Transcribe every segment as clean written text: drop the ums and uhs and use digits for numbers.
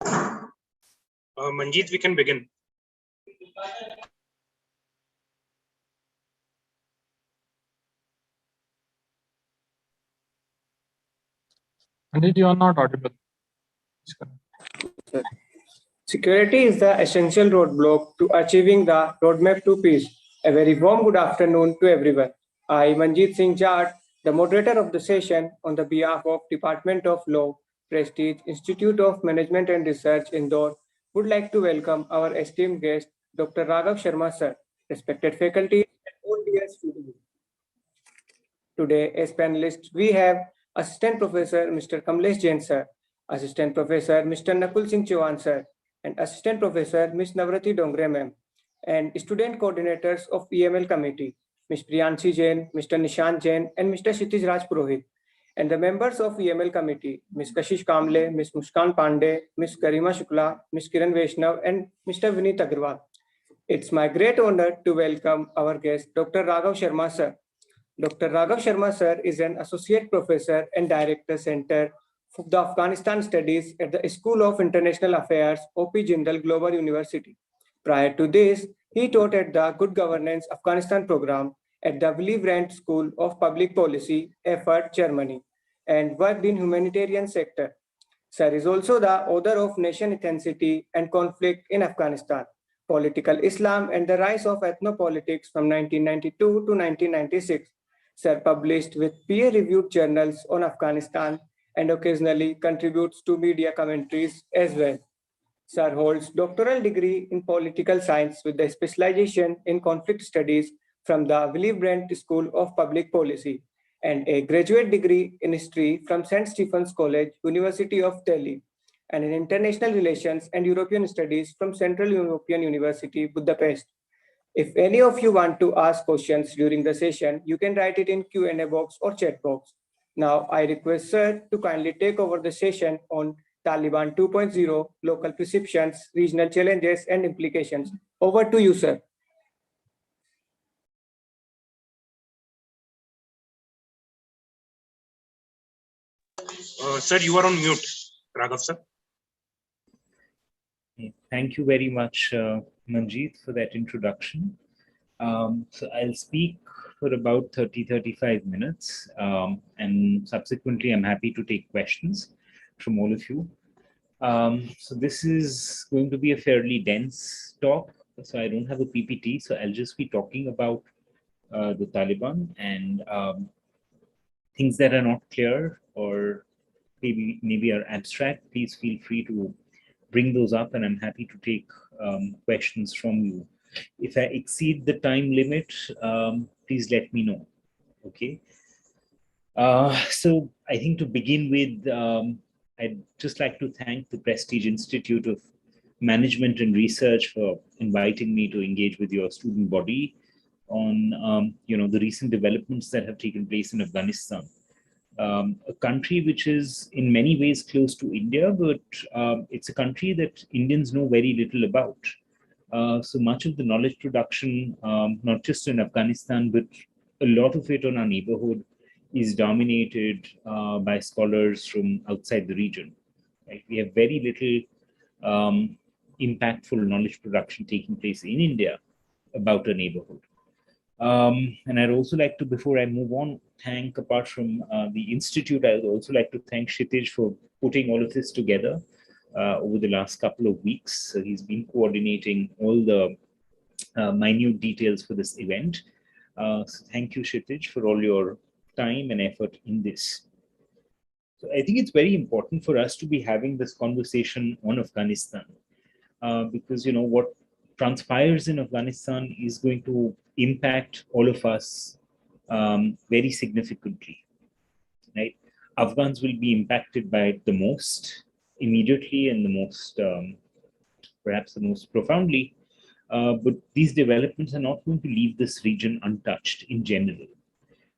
Manjeet, we can begin. Manjeet, you are not audible. Security is the essential roadblock to achieving the roadmap to peace. A very warm good afternoon to everyone. I, Manjeet Singh Jat, the moderator of the session on the behalf of Department of Law, Prestige Institute of Management and Research, Indore, would like to welcome our esteemed guest, Dr. Raghav Sharma sir, respected faculty and all dear students. Today, as panelists, we have Assistant Professor Mr. Kamlesh Jain sir, Assistant Professor Mr. Nakul Singh Chauhan sir, and Assistant Professor Ms. Navrati Dongre ma'am, and student coordinators of EML committee, Ms. Priyanshi Jain, Mr. Nishant Jain, and Mr. Kshitij Raj Purohit, and the members of EML committee, Ms. Kashish Kamble, Ms. Muskan Pandey, Ms. Garima Shukla, Ms. Kiran Vaishnav, and Mr. Vineet Agarwal. It's my great honor to welcome our guest, Dr. Raghav Sharma sir. Dr. Raghav Sharma sir is an associate professor and director center for the Afghanistan studies at the School of International Affairs, OP Jindal Global University. Prior to this, he taught at the Good Governance Afghanistan program at the Willy Brandt School of Public Policy, Erfurt, Germany, and worked in humanitarian sector. Sir is also the author of Nation Ethnicity and Conflict in Afghanistan, Political Islam and the Rise of Ethnopolitics from 1992 to 1996. Sir published with peer-reviewed journals on Afghanistan and occasionally contributes to media commentaries as well. Sir holds doctoral degree in political science with a specialization in conflict studies from the Willy Brandt School of Public Policy and a graduate degree in history from St. Stephen's College, University of Delhi, and in international relations and European studies from Central European University, Budapest. If any of you want to ask questions during the session, you can write it in Q&A box or chat box. Now, I request Sir to kindly take over the session on Taliban 2.0, local perceptions, regional challenges, and implications. Over to you, sir. Sir, you are on mute, Raghav sir. Thank you very much, Manjeet, for that introduction. So I'll speak for about 30-35 minutes, and subsequently I'm happy to take questions from all of you. So this is going to be a fairly dense talk, so I don't have a PPT, so I'll just be talking about the Taliban and things that are not clear or maybe are abstract. Please feel free to bring those up, and I'm happy to take questions from you. If I exceed the time limit, please let me know. Okay. So I think to begin with, I'd just like to thank the Prestige Institute of Management and Research for inviting me to engage with your student body on the recent developments that have taken place in Afghanistan. A country which is in many ways close to India, but it's a country that Indians know very little about. So much of the knowledge production, not just in Afghanistan, but a lot of it on our neighborhood is dominated by scholars from outside the region. Right? We have very little impactful knowledge production taking place in India about a neighborhood. And I'd also like to, before I move on, thank, apart from the Institute, I would also like to thank Kshitij for putting all of this together over the last couple of weeks. So he's been coordinating all the minute details for this event. So thank you, Kshitij, for all your time and effort in this. So I think it's very important for us to be having this conversation on Afghanistan because, what transpires in Afghanistan is going to impact all of us very significantly, right? Afghans will be impacted by it the most immediately and the most, perhaps the most profoundly, but these developments are not going to leave this region untouched in general.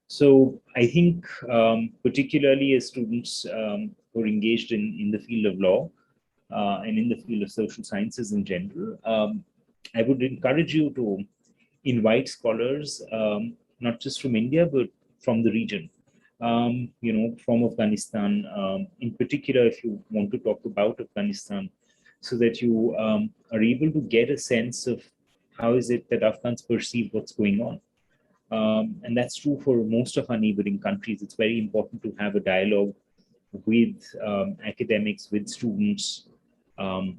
So I think particularly as students who are engaged in the field of law and in the field of social sciences in general, I would encourage you to invite scholars, not just from India, but from the region, from Afghanistan. In particular, if you want to talk about Afghanistan, so that you are able to get a sense of how is it that Afghans perceive what's going on. And that's true for most of our neighboring countries. It's very important to have a dialogue with academics, with students um,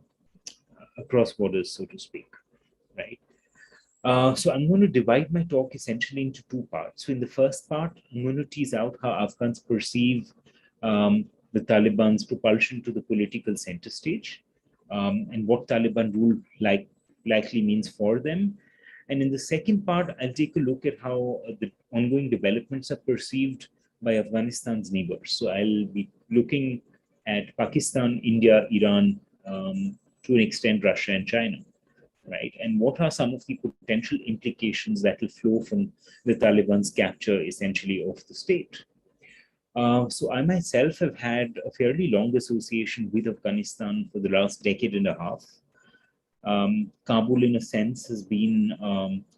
across borders, so to speak, right? So I'm going to divide my talk essentially into two parts. So in the first part, I'm going to tease out how Afghans perceive the Taliban's propulsion to the political center stage, and what Taliban rule likely means for them. And in the second part, I'll take a look at how the ongoing developments are perceived by Afghanistan's neighbors. So I'll be looking at Pakistan, India, Iran, to an extent, Russia and China, right? And what are some of the potential implications that will flow from the Taliban's capture, essentially, of the state? So I myself have had a fairly long association with Afghanistan for the last decade and a half. Kabul, in a sense, has been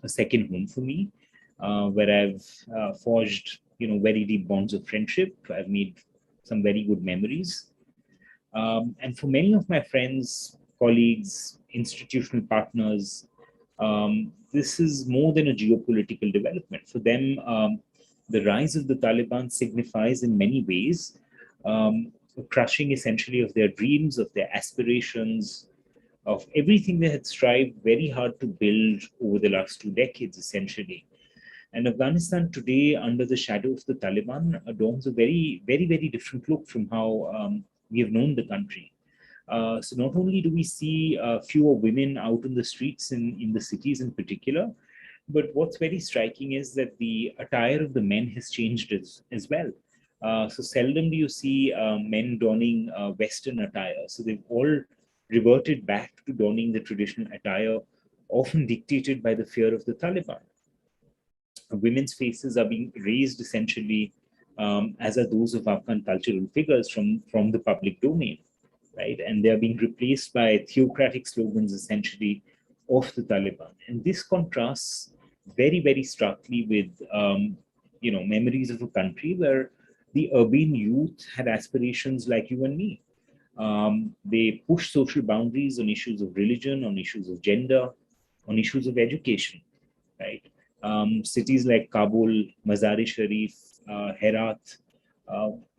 a second home for me, where I've forged, very deep bonds of friendship. I've made some very good memories. And for many of my friends, colleagues, institutional partners, this is more than a geopolitical development. For them, the rise of the Taliban signifies in many ways a crushing essentially of their dreams, of their aspirations, of everything they had strived very hard to build over the last 2 decades, essentially. And Afghanistan today, under the shadow of the Taliban, adorns a very, very, very different look from how we have known the country. So not only do we see fewer women out in the streets in the cities in particular, but what's very striking is that the attire of the men has changed as well. So seldom do you see men donning Western attire. So they've all reverted back to donning the traditional attire, often dictated by the fear of the Taliban. Women's faces are being raised essentially, as are those of Afghan cultural figures from the public domain, right? And they are being replaced by theocratic slogans essentially of the Taliban. And this contrasts very, very starkly with, memories of a country where the urban youth had aspirations like you and me. They push social boundaries on issues of religion, on issues of gender, on issues of education, right? Cities like Kabul, Mazar-e-Sharif, Herat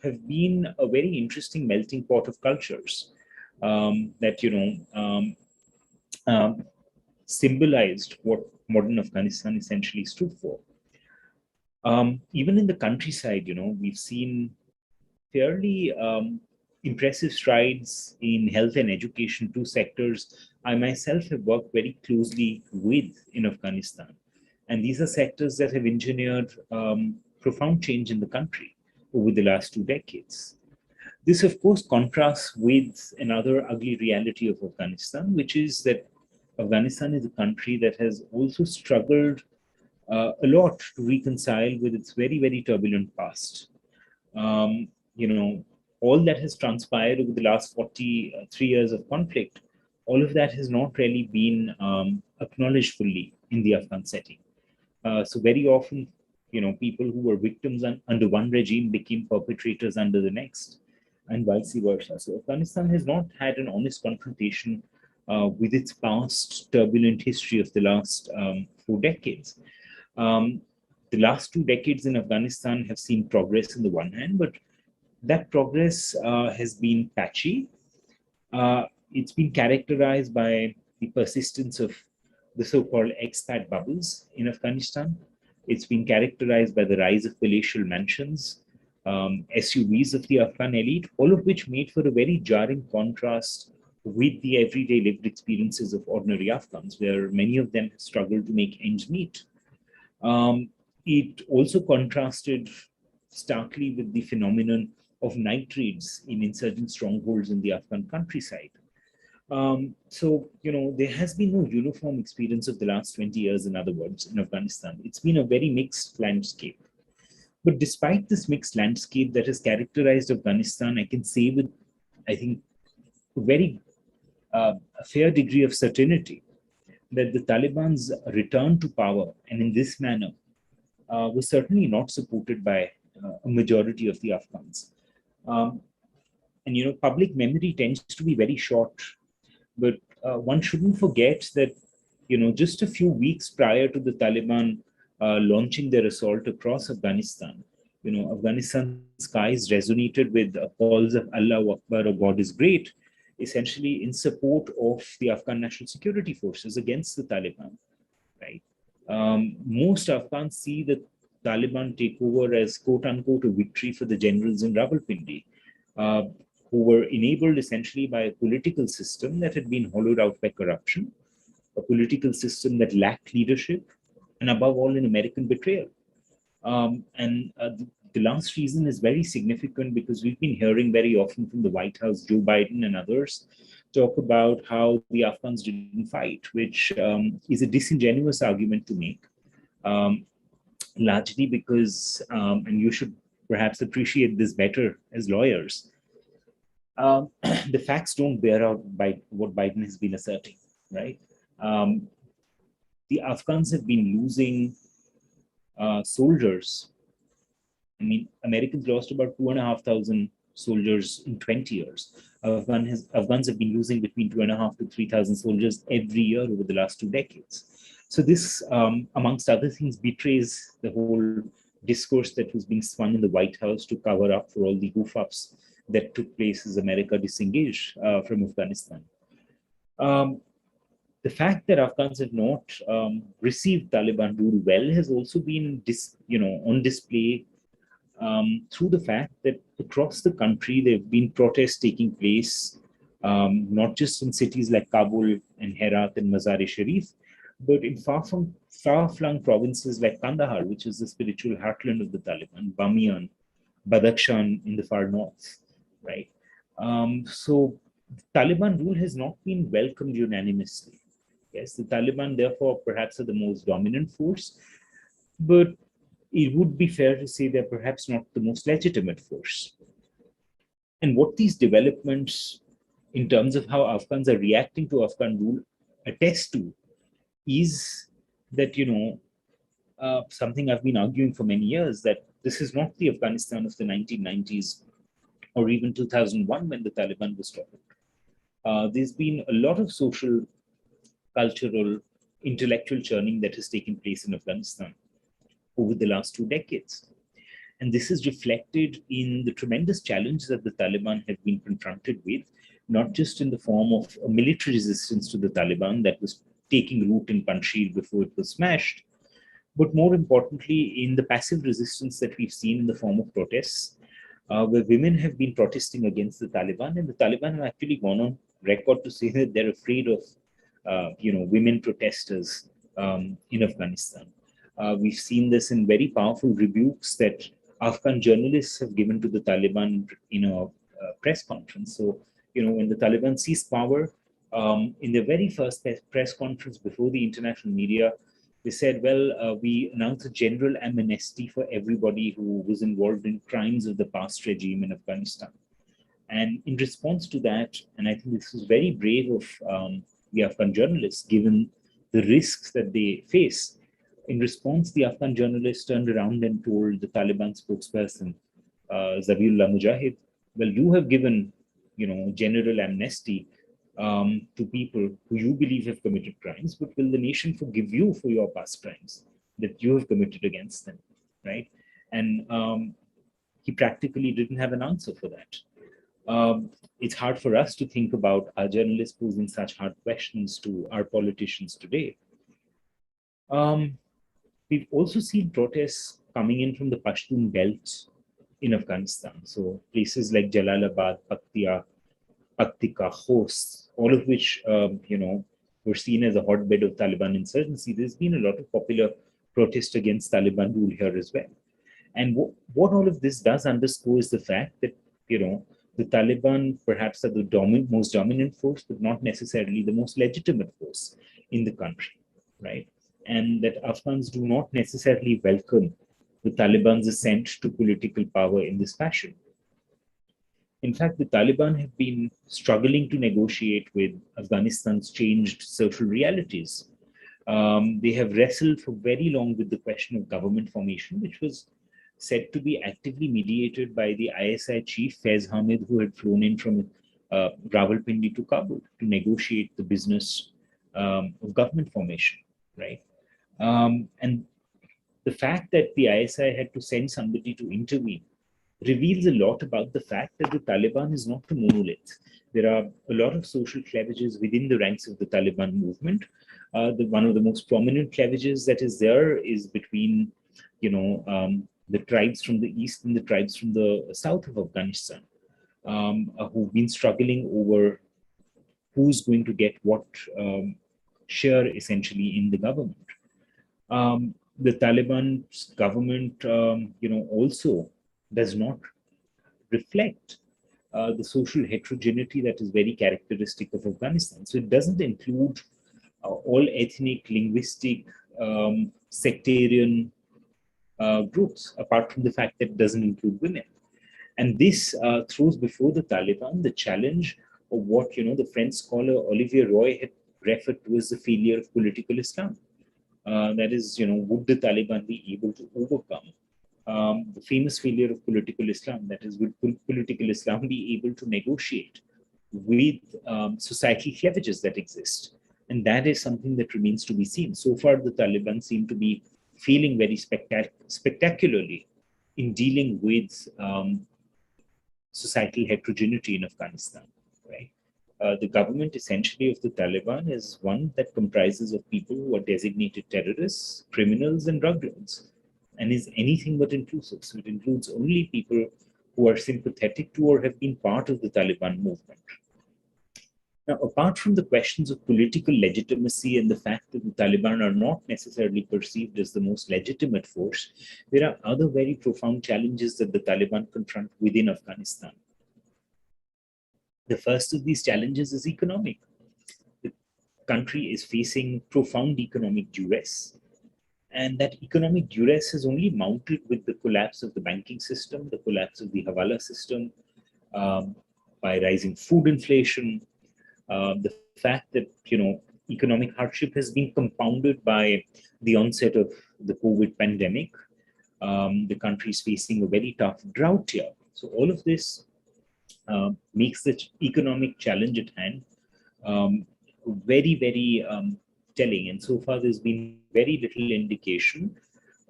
have been a very interesting melting pot of cultures that, symbolized what modern Afghanistan essentially stood for. Even in the countryside, we've seen fairly impressive strides in health and education, two sectors I myself have worked very closely with in Afghanistan. And these are sectors that have engineered profound change in the country over the last 2 decades. This, of course, contrasts with another ugly reality of Afghanistan, which is that Afghanistan is a country that has also struggled a lot to reconcile with its very, very turbulent past. All that has transpired over the last 43 years of conflict, all of that has not really been acknowledged fully in the Afghan setting. So very often, people who were victims under one regime became perpetrators under the next, and vice versa. So Afghanistan has not had an honest confrontation with its past turbulent history of the last 4 decades. The last 2 decades in Afghanistan have seen progress on the one hand, but that progress has been patchy. It's been characterized by the persistence of the so-called expat bubbles in Afghanistan. It's been characterized by the rise of palatial mansions, SUVs of the Afghan elite, all of which made for a very jarring contrast with the everyday lived experiences of ordinary Afghans, where many of them struggled to make ends meet. It also contrasted starkly with the phenomenon of night raids in insurgent strongholds in the Afghan countryside. There has been no uniform experience of the last 20 years, in other words, in Afghanistan. It's been a very mixed landscape. But despite this mixed landscape that has characterized Afghanistan, I can say with, I think, a fair degree of certainty that the Taliban's return to power, and in this manner, was certainly not supported by a majority of the Afghans. Public memory tends to be very short But one shouldn't forget that, just a few weeks prior to the Taliban launching their assault across Afghanistan, Afghanistan's skies resonated with calls of Allah Akbar, or God is great, essentially in support of the Afghan National Security Forces against the Taliban, right? Most Afghans see the Taliban takeover as quote unquote a victory for the generals in Rawalpindi, uh, who were enabled essentially by a political system that had been hollowed out by corruption, a political system that lacked leadership, and above all, an American betrayal. The last reason is very significant because we've been hearing very often from the White House, Joe Biden and others, talk about how the Afghans didn't fight, which is a disingenuous argument to make, largely because, and you should perhaps appreciate this better as lawyers, the facts don't bear out by what Biden has been asserting, right? The Afghans have been losing soldiers. I mean, Americans lost about 2,500 soldiers in 20 years. Afghans have been losing between 2,500 to 3,000 soldiers every year over the last 2 decades. So this, amongst other things, betrays the whole discourse that was being spun in the White House to cover up for all the goof-ups that took place as America disengaged from Afghanistan. The fact that Afghans have not received Taliban rule well has also been on display through the fact that across the country there have been protests taking place, not just in cities like Kabul and Herat and Mazar-e-Sharif, but in far-flung provinces like Kandahar, which is the spiritual heartland of the Taliban, Bamiyan, Badakhshan in the far north, right? So Taliban rule has not been welcomed unanimously. Yes, the Taliban, therefore, perhaps are the most dominant force, but it would be fair to say they're perhaps not the most legitimate force. And what these developments, in terms of how Afghans are reacting to Afghan rule, attest to is that, something I've been arguing for many years, that this is not the Afghanistan of the 1990s or even 2001 when the Taliban was toppled. There's been a lot of social, cultural, intellectual churning that has taken place in Afghanistan over the last 2 decades. And this is reflected in the tremendous challenge that the Taliban have been confronted with, not just in the form of a military resistance to the Taliban that was taking root in Panjshir before it was smashed, but more importantly, in the passive resistance that we've seen in the form of protests, where women have been protesting against the Taliban, and the Taliban have actually gone on record to say that they're afraid of women protesters in Afghanistan. We've seen this in very powerful rebukes that Afghan journalists have given to the Taliban in a press conference. So, when the Taliban seized power, in their very first press conference before the international media, they said, well, we announced a general amnesty for everybody who was involved in crimes of the past regime in Afghanistan. And in response to that, and I think this was very brave of the Afghan journalists, given the risks that they face. In response, the Afghan journalists turned around and told the Taliban spokesperson, Zabiullah Mujahid, well, you have given, general amnesty to people who you believe have committed crimes, but will the nation forgive you for your past crimes that you have committed against them, right? And he practically didn't have an answer for that. It's hard for us to think about our journalists posing such hard questions to our politicians today. We've also seen protests coming in from the Pashtun belt in Afghanistan. So places like Jalalabad, Paktia, Paktika, Khost, all of which, were seen as a hotbed of Taliban insurgency. There's been a lot of popular protest against Taliban rule here as well. And what all of this does underscore is the fact that, the Taliban perhaps are the most dominant force, but not necessarily the most legitimate force in the country, right? And that Afghans do not necessarily welcome the Taliban's ascent to political power in this fashion. In fact, the Taliban have been struggling to negotiate with Afghanistan's changed social realities. They have wrestled for very long with the question of government formation, which was said to be actively mediated by the ISI chief, Faiz Hamid, who had flown in from Rawalpindi to Kabul to negotiate the business of government formation, right? And the fact that the ISI had to send somebody to intervene reveals a lot about the fact that the Taliban is not a monolith. There are a lot of social cleavages within the ranks of the Taliban movement. One of the most prominent cleavages that is there is between, the tribes from the east and the tribes from the south of Afghanistan, who've been struggling over who's going to get what share essentially in the government. The Taliban government, also does not reflect the social heterogeneity that is very characteristic of Afghanistan. So it doesn't include all ethnic, linguistic, sectarian groups, apart from the fact that it doesn't include women. And this throws before the Taliban the challenge of what the French scholar Olivier Roy had referred to as the failure of political Islam. That is, would the Taliban be able to overcome the famous failure of political Islam? That is, would political Islam be able to negotiate with societal cleavages that exist? And that is something that remains to be seen. So far, the Taliban seem to be failing very spectacularly in dealing with societal heterogeneity in Afghanistan, right? The government essentially of the Taliban is one that comprises of people who are designated terrorists, criminals, and drug lords, and is anything but inclusive. So it includes only people who are sympathetic to or have been part of the Taliban movement. Now, apart from the questions of political legitimacy and the fact that the Taliban are not necessarily perceived as the most legitimate force, there are other very profound challenges that the Taliban confront within Afghanistan. The first of these challenges is economic. The country is facing profound economic duress. And that economic duress has only mounted with the collapse of the banking system, the collapse of the Hawala system, by rising food inflation, the fact that, economic hardship has been compounded by the onset of the COVID pandemic. The country is facing a very tough drought here. So all of this makes the economic challenge at hand very, very telling. And so far, there's been very little indication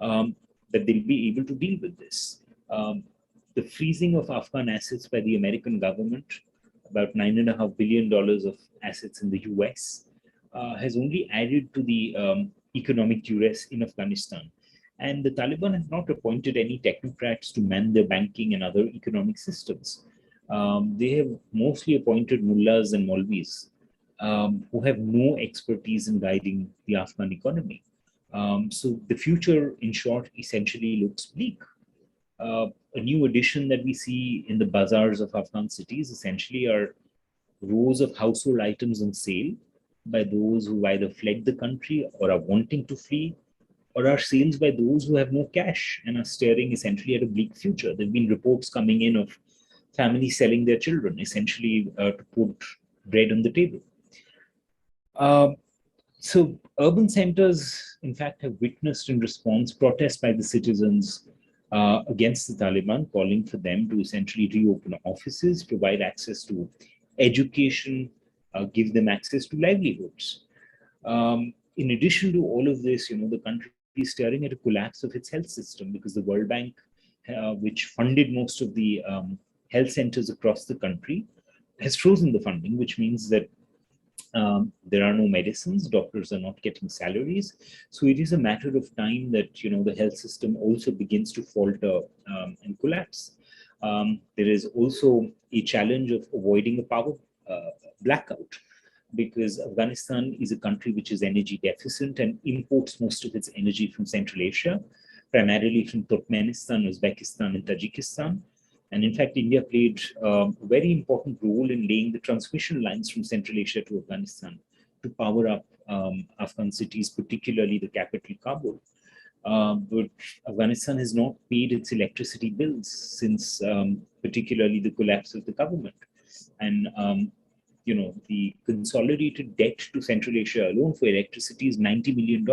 that they'll be able to deal with this. The freezing of Afghan assets by the American government, about $9.5 billion of assets in the US, has only added to the economic duress in Afghanistan. And the Taliban have not appointed any technocrats to man their banking and other economic systems. They have mostly appointed mullahs and maulvis who have no expertise in guiding the Afghan economy. So the future, in short, essentially looks bleak. A new addition that we see in the bazaars of Afghan cities essentially are rows of household items on sale by those who either fled the country or are wanting to flee, or are sales by those who have no cash and are staring essentially at a bleak future. There have been reports coming in of families selling their children essentially to put bread on the table. So urban centers, in fact, have witnessed in response protests by the citizens against the Taliban, calling for them to essentially reopen offices, provide access to education, give them access to livelihoods. In addition to all of this, the country is staring at a collapse of its health system because the World Bank, which funded most of the health centers across the country, has frozen the funding, which means that there are no medicines, doctors are not getting salaries. So it is a matter of time that, the health system also begins to falter and collapse. There is also a challenge of avoiding a power blackout, because Afghanistan is a country which is energy deficient and imports most of its energy from Central Asia, primarily from Turkmenistan, Uzbekistan, and Tajikistan. And in fact, India played a very important role in laying the transmission lines from Central Asia to Afghanistan to power up Afghan cities, particularly the capital, Kabul. But Afghanistan has not paid its electricity bills since particularly the collapse of the government. And, the consolidated debt to Central Asia alone for electricity is $90 million.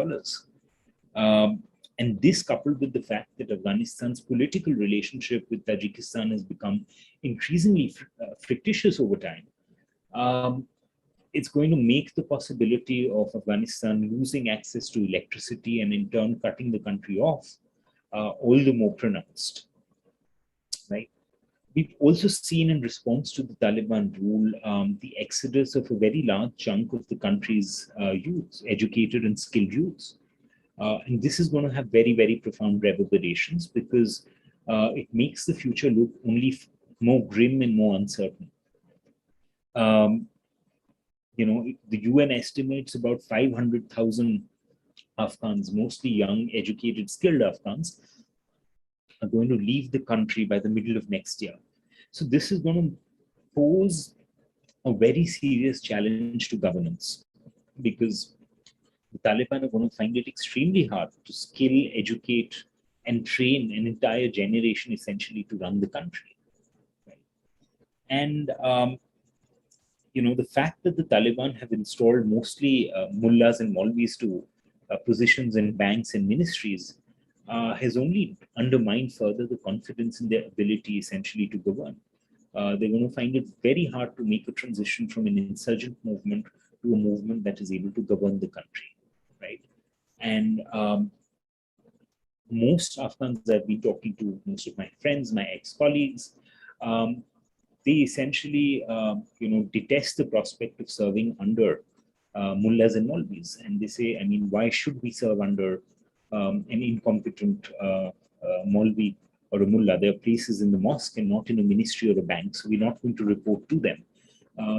And this, coupled with the fact that Afghanistan's political relationship with Tajikistan has become increasingly fictitious over time, it's going to make the possibility of Afghanistan losing access to electricity and in turn cutting the country off all the more pronounced, right? We've also seen in response to the Taliban rule, the exodus of a very large chunk of the country's youth, educated and skilled youth. And this is going to have very, very profound reverberations because it makes the future look only more grim and more uncertain. The UN estimates about 500,000 Afghans, mostly young, educated, skilled Afghans, are going to leave the country by the middle of next year. So this is going to pose a very serious challenge to governance because the Taliban are going to find it extremely hard to skill, educate, and train an entire generation essentially to run the country. Right? And the fact that the Taliban have installed mostly mullahs and maulvis to positions in banks and ministries has only undermined further the confidence in their ability essentially to govern. They're going to find it very hard to make a transition from an insurgent movement to a movement that is able to govern the country, right? And most Afghans I've been talking to, most of my friends, my ex-colleagues, they essentially, detest the prospect of serving under mullahs and maulvis. And they say, I mean, why should we serve under an incompetent maulvi or a mullah? There are places in the mosque and not in a ministry or a bank, so we're not going to report to them.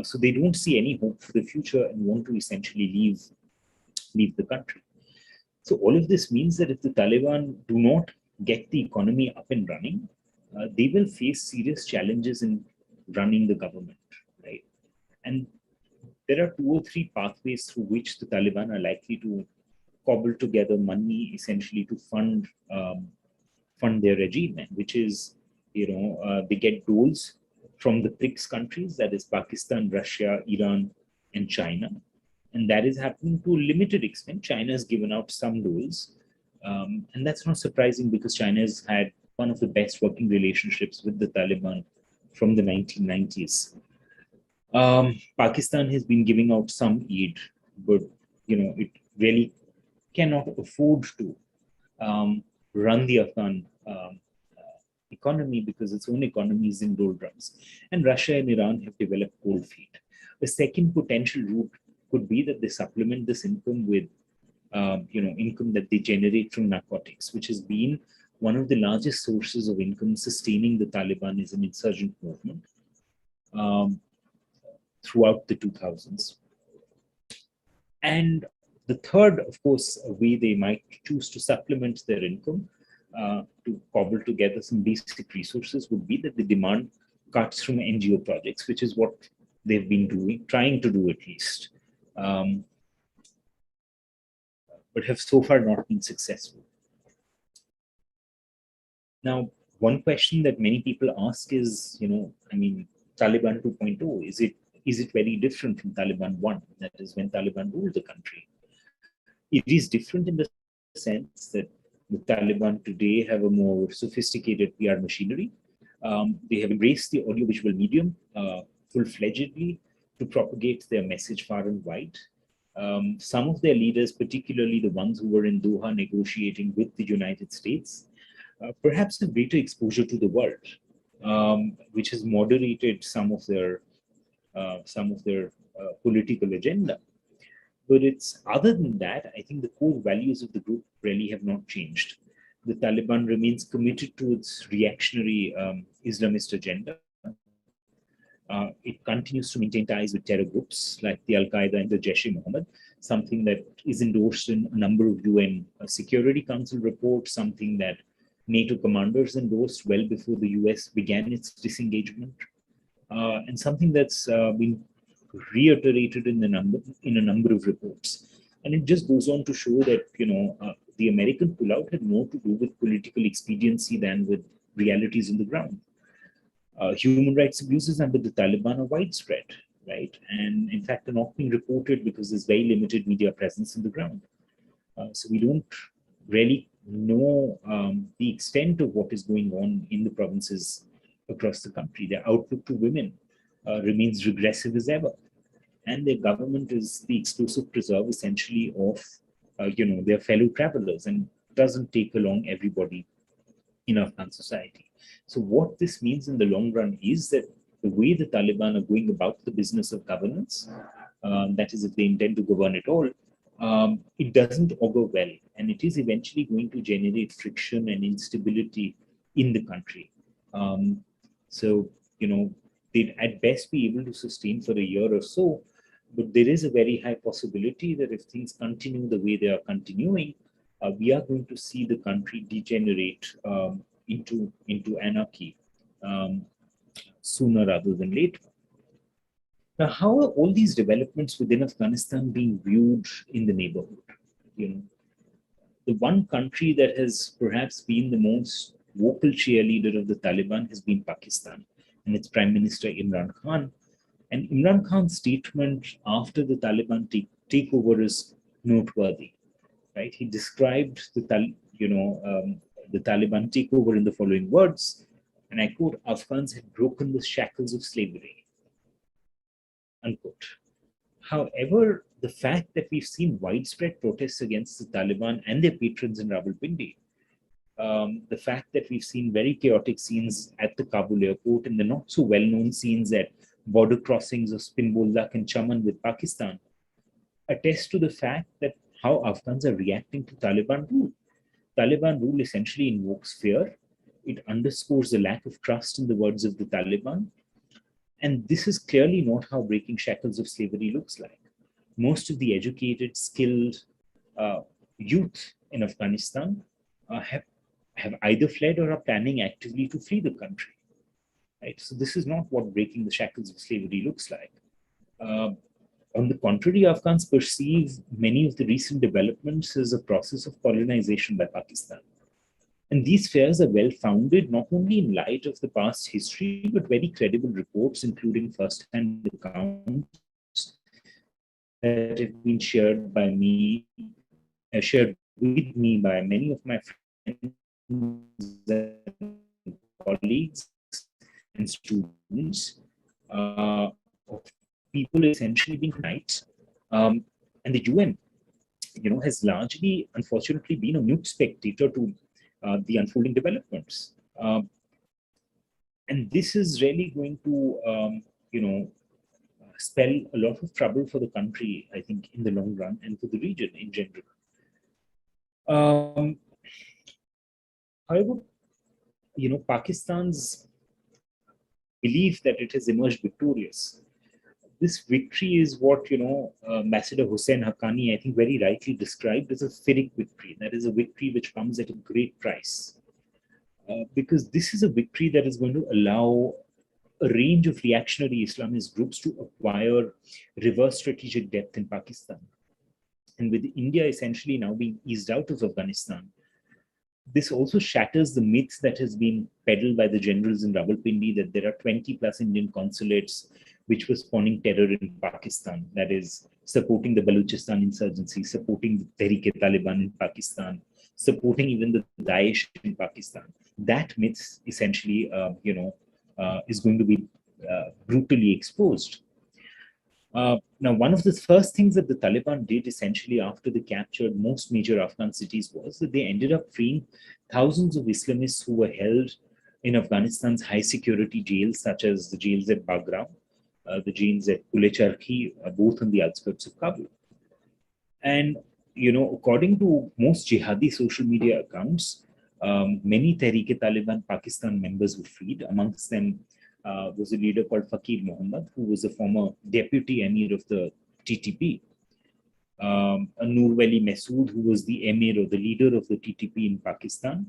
So they don't see any hope for the future and want to essentially leave the country. So all of this means that if the Taliban do not get the economy up and running, they will face serious challenges in running the government, right? And there are 2 or 3 pathways through which the Taliban are likely to cobble together money essentially to fund their regime, which is, they get doles from the BRICS countries, that is Pakistan, Russia, Iran, and China. And that is happening to a limited extent. China has given out some doles. And that's not surprising because China has had one of the best working relationships with the Taliban from the 1990s. Pakistan has been giving out some aid, but it really cannot afford to run the Afghan economy because its own economy is in doldrums. And Russia and Iran have developed cold feet. The second potential route could be that they supplement this income with income that they generate from narcotics, which has been one of the largest sources of income sustaining the Taliban as an insurgent movement throughout the 2000s. And the third, of course, way they might choose to supplement their income to cobble together some basic resources would be that they demand cuts from NGO projects, which is what they've been trying to do at least, but have so far not been successful. Now, one question that many people ask is, Taliban 2.0, is it very different from Taliban 1? That is when Taliban ruled the country. It is different in the sense that the Taliban today have a more sophisticated PR machinery. They have embraced the audiovisual medium full-fledgedly to propagate their message far and wide. Some of their leaders, particularly the ones who were in Doha negotiating with the United States, perhaps have greater exposure to the world, which has moderated some of their political agenda. But it's other than that, I think the core values of the group really have not changed. The Taliban remains committed to its reactionary Islamist agenda. It continues to maintain ties with terror groups like the Al-Qaeda and the Jaish-e-Mohammed, something that is endorsed in a number of UN Security Council reports, something that NATO commanders endorsed well before the US began its disengagement, and something that's been reiterated in a number of reports. And it just goes on to show that the American pullout had more to do with political expediency than with realities on the ground. Human rights abuses under the Taliban are widespread, right? And in fact, they're not being reported because there's very limited media presence on the ground. So we don't really know the extent of what is going on in the provinces across the country. Their outlook to women remains regressive as ever. And their government is the exclusive preserve essentially of, their fellow travelers and doesn't take along everybody in Afghan society. So what this means in the long run is that the way the Taliban are going about the business of governance, that is if they intend to govern at all, it doesn't augur well. And it is eventually going to generate friction and instability in the country. They'd at best be able to sustain for a year or so, but there is a very high possibility that if things continue the way they are continuing, we are going to see the country degenerate into anarchy sooner rather than later. Now, how are all these developments within Afghanistan being viewed in the neighborhood? The one country that has perhaps been the most vocal cheerleader of the Taliban has been Pakistan and its Prime Minister Imran Khan. And Imran Khan's statement after the Taliban takeover is noteworthy, right? He described the Taliban takeover in the following words, and I quote, "Afghans had broken the shackles of slavery," unquote. However, the fact that we've seen widespread protests against the Taliban and their patrons in Rawalpindi, the fact that we've seen very chaotic scenes at the Kabul airport and the not so well-known scenes at border crossings of Spinboldak and Chaman with Pakistan, attest to the fact that how Afghans are reacting to Taliban rule. Taliban rule essentially invokes fear. It underscores the lack of trust in the words of the Taliban. And this is clearly not how breaking shackles of slavery looks like. Most of the educated, skilled youth in Afghanistan have either fled or are planning actively to flee the country. Right? So this is not what breaking the shackles of slavery looks like. On the contrary, Afghans perceive many of the recent developments as a process of colonization by Pakistan. And these fears are well-founded, not only in light of the past history, but very credible reports, including first-hand accounts that have been shared with me by many of my friends and colleagues and students of people essentially being right. And the UN, has largely, unfortunately, been a mute spectator to the unfolding developments. And this is really going to, spell a lot of trouble for the country, I think, in the long run and for the region in general. However, Pakistan's belief that it has emerged victorious. This victory is what, Ambassador Hussein Haqqani, I think, very rightly described as a Pyrrhic victory. That is a victory which comes at a great price. Because this is a victory that is going to allow a range of reactionary Islamist groups to acquire reverse strategic depth in Pakistan. And with India essentially now being eased out of Afghanistan, this also shatters the myth that has been peddled by the generals in Rawalpindi that there are 20 plus Indian consulates which were spawning terror in Pakistan, that is supporting the Balochistan insurgency, supporting the Tehrik-e-Taliban in Pakistan, supporting even the Daesh in Pakistan. That myth essentially, is going to be brutally exposed. Now, one of the first things that the Taliban did essentially after they captured most major Afghan cities was that they ended up freeing thousands of Islamists who were held in Afghanistan's high security jails, such as the jails at Bagram, the jails at Pule-Charkhi, both on the outskirts of Kabul. And, according to most jihadi social media accounts, many Tehrik-e-Taliban Pakistan members were freed. Amongst them was a leader called Fakir Muhammad, who was a former deputy emir of the TTP. Nur Wali Masood, who was the emir or the leader of the TTP in Pakistan,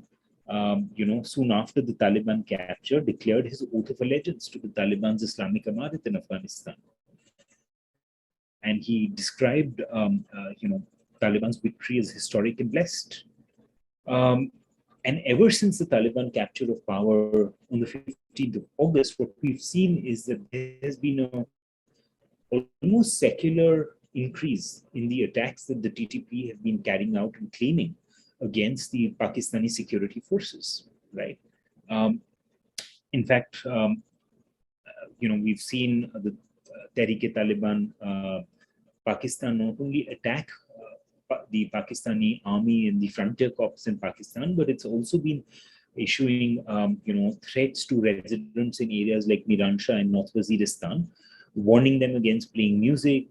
soon after the Taliban capture, declared his oath of allegiance to the Taliban's Islamic Emirate in Afghanistan. And he described, Taliban's victory as historic and blessed. And ever since the Taliban capture of power on the 15th of August, what we've seen is that there has been a almost secular increase in the attacks that the TTP have been carrying out and claiming against the Pakistani security forces, right? In fact, we've seen the Tehrik-e-Taliban Pakistan not only attack the Pakistani army and the frontier corps in Pakistan, but it's also been issuing, threats to residents in areas like Miransha and North Waziristan, warning them against playing music.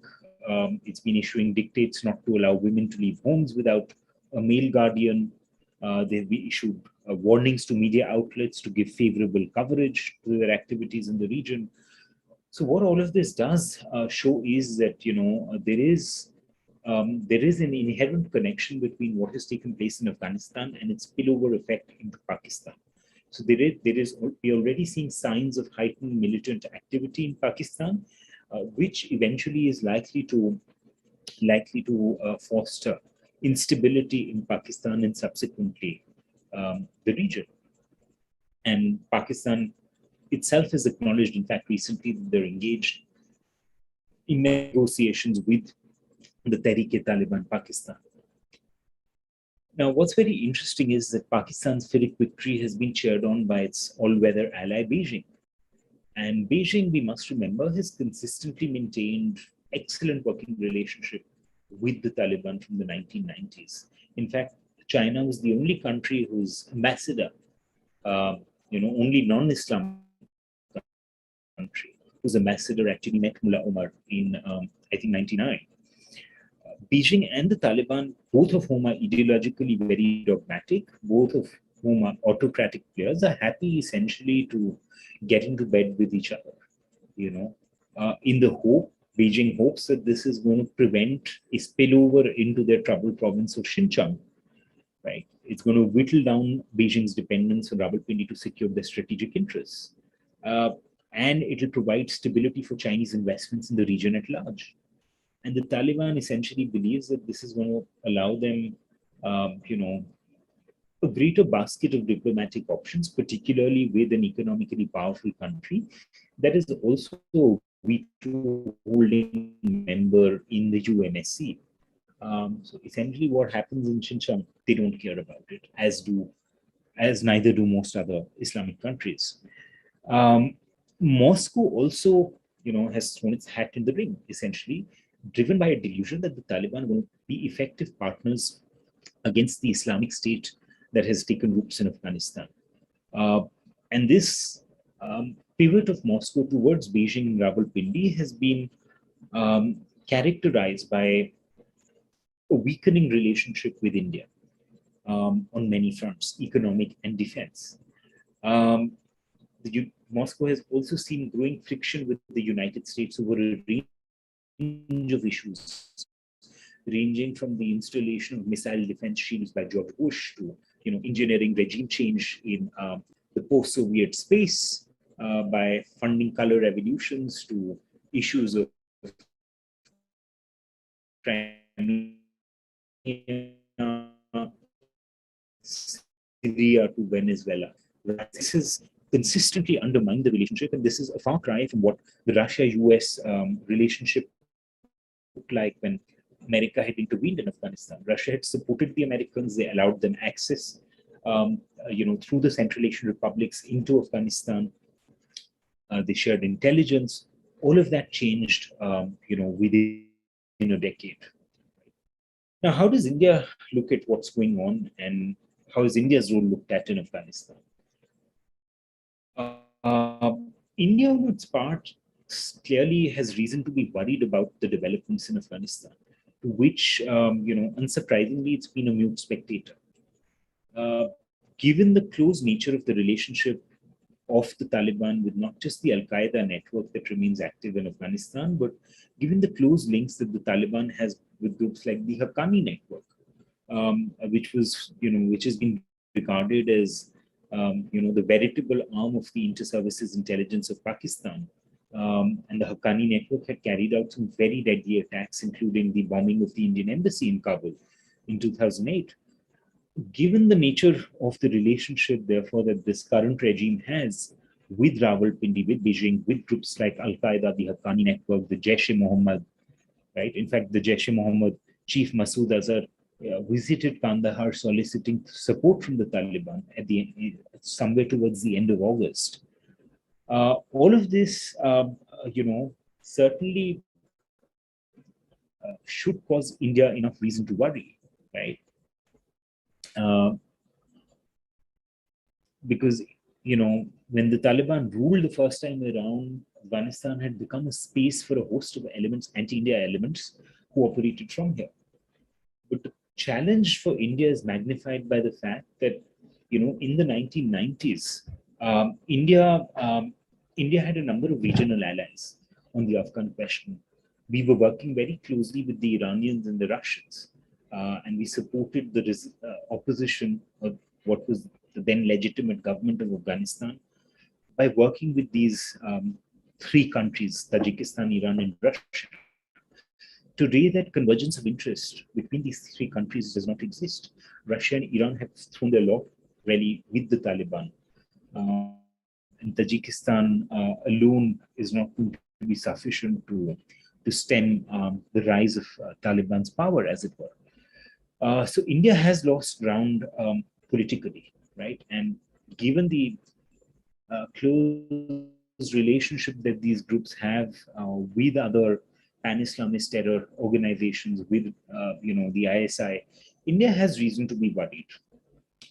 It's been issuing dictates not to allow women to leave homes without a male guardian. They've issued warnings to media outlets to give favorable coverage to their activities in the region. So what all of this does show is that there is an inherent connection between what has taken place in Afghanistan and its spillover effect into Pakistan. So we're already seeing signs of heightened militant activity in Pakistan, which eventually is likely to foster instability in Pakistan and subsequently the region. And Pakistan itself has acknowledged, in fact, recently that they're engaged in negotiations with the Tehrik-e-Taliban Pakistan. Now, what's very interesting is that Pakistan's Pyrrhic victory has been cheered on by its all-weather ally Beijing. And Beijing, we must remember, has consistently maintained excellent working relationship with the Taliban from the 1990s. In fact, China was the only country whose ambassador, only non-Islam country, whose ambassador actually met Mullah Omar in, I think, 99. Beijing and the Taliban, both of whom are ideologically very dogmatic, both of whom are autocratic players, are happy essentially to get into bed with each other. In the hope, Beijing hopes that this is going to prevent a spillover into their troubled province of Xinjiang. Right? It's going to whittle down Beijing's dependence on Rawalpindi to secure their strategic interests. And it will provide stability for Chinese investments in the region at large. And the Taliban essentially believes that this is going to allow them, a greater basket of diplomatic options, particularly with an economically powerful country that is also a veto holding member in the UNSC. So essentially what happens in Xinjiang, they don't care about it, as neither do most other Islamic countries. Moscow also, has thrown its hat in the ring, essentially, driven by a delusion that the Taliban will be effective partners against the Islamic State that has taken roots in Afghanistan. And this pivot of Moscow towards Beijing and Rawalpindi has been characterized by a weakening relationship with India on many fronts, economic and defense. Moscow has also seen growing friction with the United States over a range of issues, ranging from the installation of missile defense shields by George Bush to engineering regime change in the post-Soviet space by funding color revolutions to issues of Syria to Venezuela. This has consistently undermined the relationship, and this is a far cry from what the Russia-US relationship looked like when America had intervened in Afghanistan. Russia had supported the Americans; they allowed them access, through the Central Asian republics into Afghanistan. They shared intelligence. All of that changed, within a decade. Now, how does India look at what's going on, and how is India's role looked at in Afghanistan? India, on its part, clearly has reason to be worried about the developments in Afghanistan, to which, unsurprisingly, it's been a mute spectator. Given the close nature of the relationship of the Taliban with not just the Al-Qaeda network that remains active in Afghanistan, but given the close links that the Taliban has with groups like the Haqqani network, which has been regarded as the veritable arm of the inter-services intelligence of Pakistan. And the Haqqani network had carried out some very deadly attacks, including the bombing of the Indian embassy in Kabul in 2008. Given the nature of the relationship, therefore, that this current regime has with Rawalpindi, with Beijing, with groups like Al-Qaeda, the Haqqani network, the Jaish-e-Mohammed, right? In fact, the Jaish-e-Mohammed chief Masood Azhar visited Kandahar soliciting support from the Taliban somewhere towards the end of August. All of this, certainly should cause India enough reason to worry, right? Because, when the Taliban ruled the first time around, Afghanistan had become a space for a host of elements, anti-India elements, who operated from here. But the challenge for India is magnified by the fact that, in the 1990s, India had a number of regional allies on the Afghan question. We were working very closely with the Iranians and the Russians, and we supported the opposition of what was the then legitimate government of Afghanistan by working with these three countries, Tajikistan, Iran, and Russia. Today, that convergence of interest between these three countries does not exist. Russia and Iran have thrown their lot really with the Taliban. And Tajikistan alone is not going to be sufficient to stem the rise of Taliban's power, as it were. So India has lost ground politically, right? And given the close relationship that these groups have with other pan-Islamist terror organizations, with the ISI, India has reason to be worried.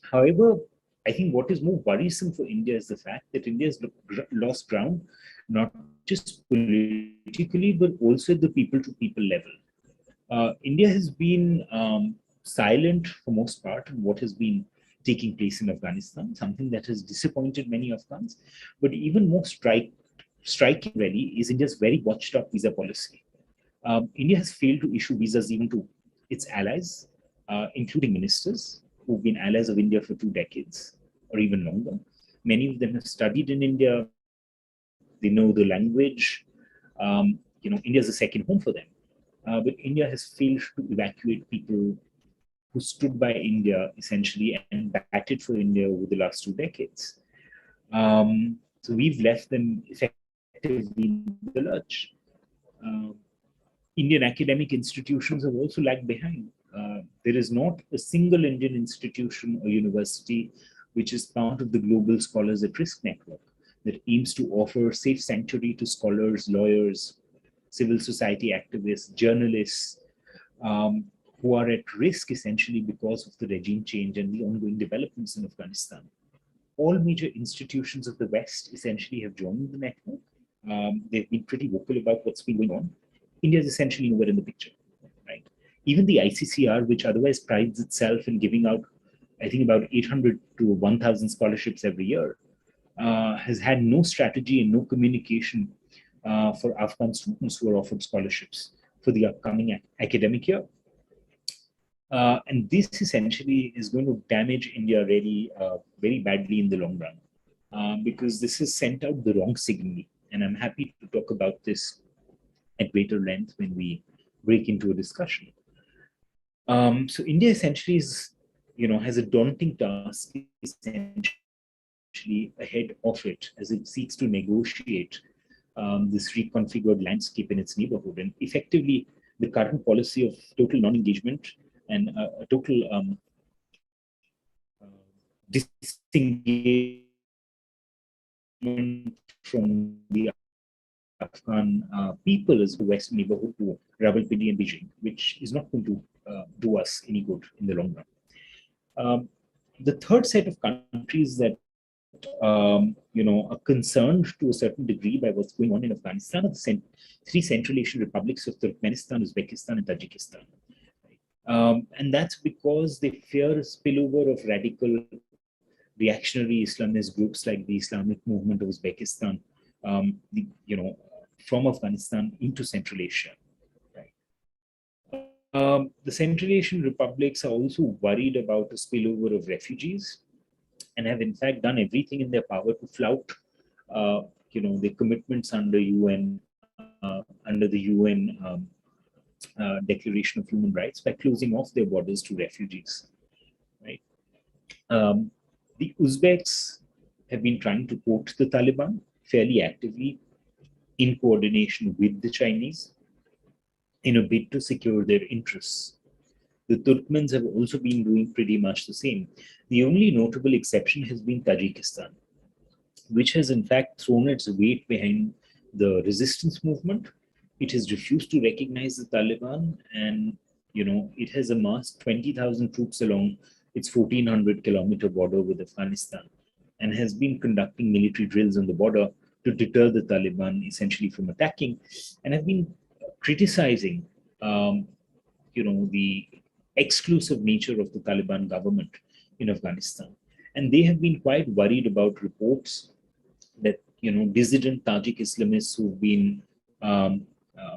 However, I think what is more worrisome for India is the fact that India has lost ground, not just politically, but also at the people-to-people level. India has been silent for most part on what has been taking place in Afghanistan, something that has disappointed many Afghans. But even more striking really is India's very watched up visa policy. India has failed to issue visas even to its allies, including ministers who've been allies of India for 2 decades or even longer. Many of them have studied in India. They know the language. India is a second home for them. But India has failed to evacuate people who stood by India essentially and batted for India over the last 2 decades. So we've left them effectively in the lurch. Indian academic institutions have also lagged behind. There is not a single Indian institution or university which is part of the Global Scholars at Risk network that aims to offer safe sanctuary to scholars, lawyers, civil society activists, journalists, who are at risk essentially because of the regime change and the ongoing developments in Afghanistan. All major institutions of the West essentially have joined the network. They've been pretty vocal about what's been going on. India is essentially nowhere in the picture, right? Even the ICCR, which otherwise prides itself in giving out, I think, about 800 to 1,000 scholarships every year, has had no strategy and no communication for Afghan students who are offered scholarships for the upcoming academic year. And this essentially is going to damage India really very badly in the long run, because this has sent out the wrong signal. And I'm happy to talk about this at greater length when we break into a discussion. So India essentially is, has a daunting task essentially ahead of it as it seeks to negotiate this reconfigured landscape in its neighborhood. And effectively, the current policy of total non-engagement and a total disengagement from the Afghan people as the West neighborhood to Rawalpindi and Beijing, which is not going to do us any good in the long run. The third set of countries that are concerned to a certain degree by what's going on in Afghanistan are the three Central Asian republics of Turkmenistan, Uzbekistan, and Tajikistan. And that's because they fear a spillover of radical reactionary Islamist groups like the Islamic Movement of Uzbekistan, from Afghanistan into Central Asia. Right? The Central Asian republics are also worried about a spillover of refugees and have in fact done everything in their power to flout, their commitments under the UN Declaration of Human Rights by closing off their borders to refugees. Right? The Uzbeks have been trying to court the Taliban fairly actively in coordination with the Chinese in a bid to secure their interests. The Turkmens have also been doing pretty much the same. The only notable exception has been Tajikistan. which has in fact thrown its weight behind the resistance movement. It has refused to recognize the Taliban, and it has amassed 20,000 troops along its 1,400-kilometer border with Afghanistan, and has been conducting military drills on the border to deter the Taliban essentially from attacking, and have been criticizing, the exclusive nature of the Taliban government in Afghanistan. And they have been quite worried about reports that, dissident Tajik Islamists who've been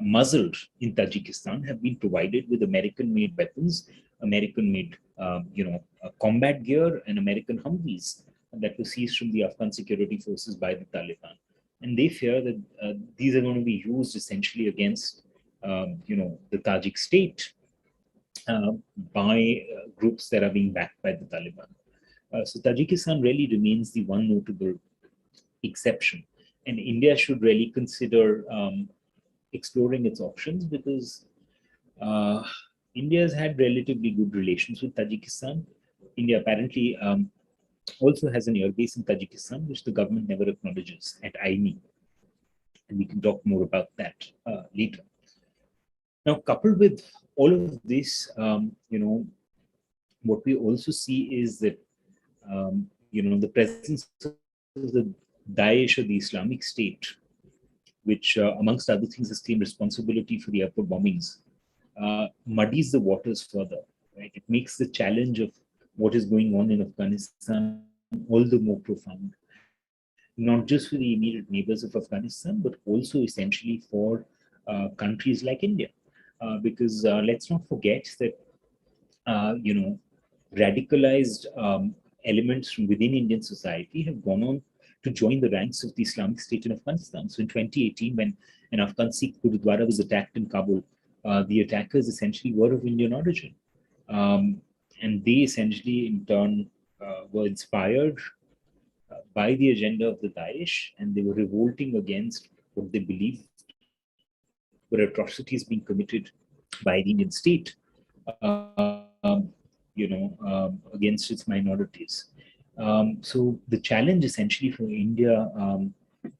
muzzled in Tajikistan have been provided with American-made weapons, American-made, combat gear, and American Humvees that were seized from the Afghan security forces by the Taliban. And they fear that these are going to be used essentially against, the Tajik state by groups that are being backed by the Taliban. So Tajikistan really remains the one notable exception. And India should really consider exploring its options, because India has had relatively good relations with Tajikistan. India apparently also has an air base in Tajikistan, which the government never acknowledges at AIMI. And we can talk more about that later. Now, coupled with all of this, what we also see is that, the presence of the Daesh or the Islamic State, which amongst other things has claimed responsibility for the airport bombings, muddies the waters further. Right? It makes the challenge of what is going on in Afghanistan all the more profound, not just for the immediate neighbors of Afghanistan, but also essentially for countries like India. Because let's not forget that, radicalized elements from within Indian society have gone on to join the ranks of the Islamic State in Afghanistan. So in 2018, when an Afghan Sikh Gurudwara was attacked in Kabul, the attackers essentially were of Indian origin. And they essentially, in turn, were inspired by the agenda of the Daesh, and they were revolting against what they believed were atrocities being committed by the Indian state, against its minorities. So the challenge essentially for India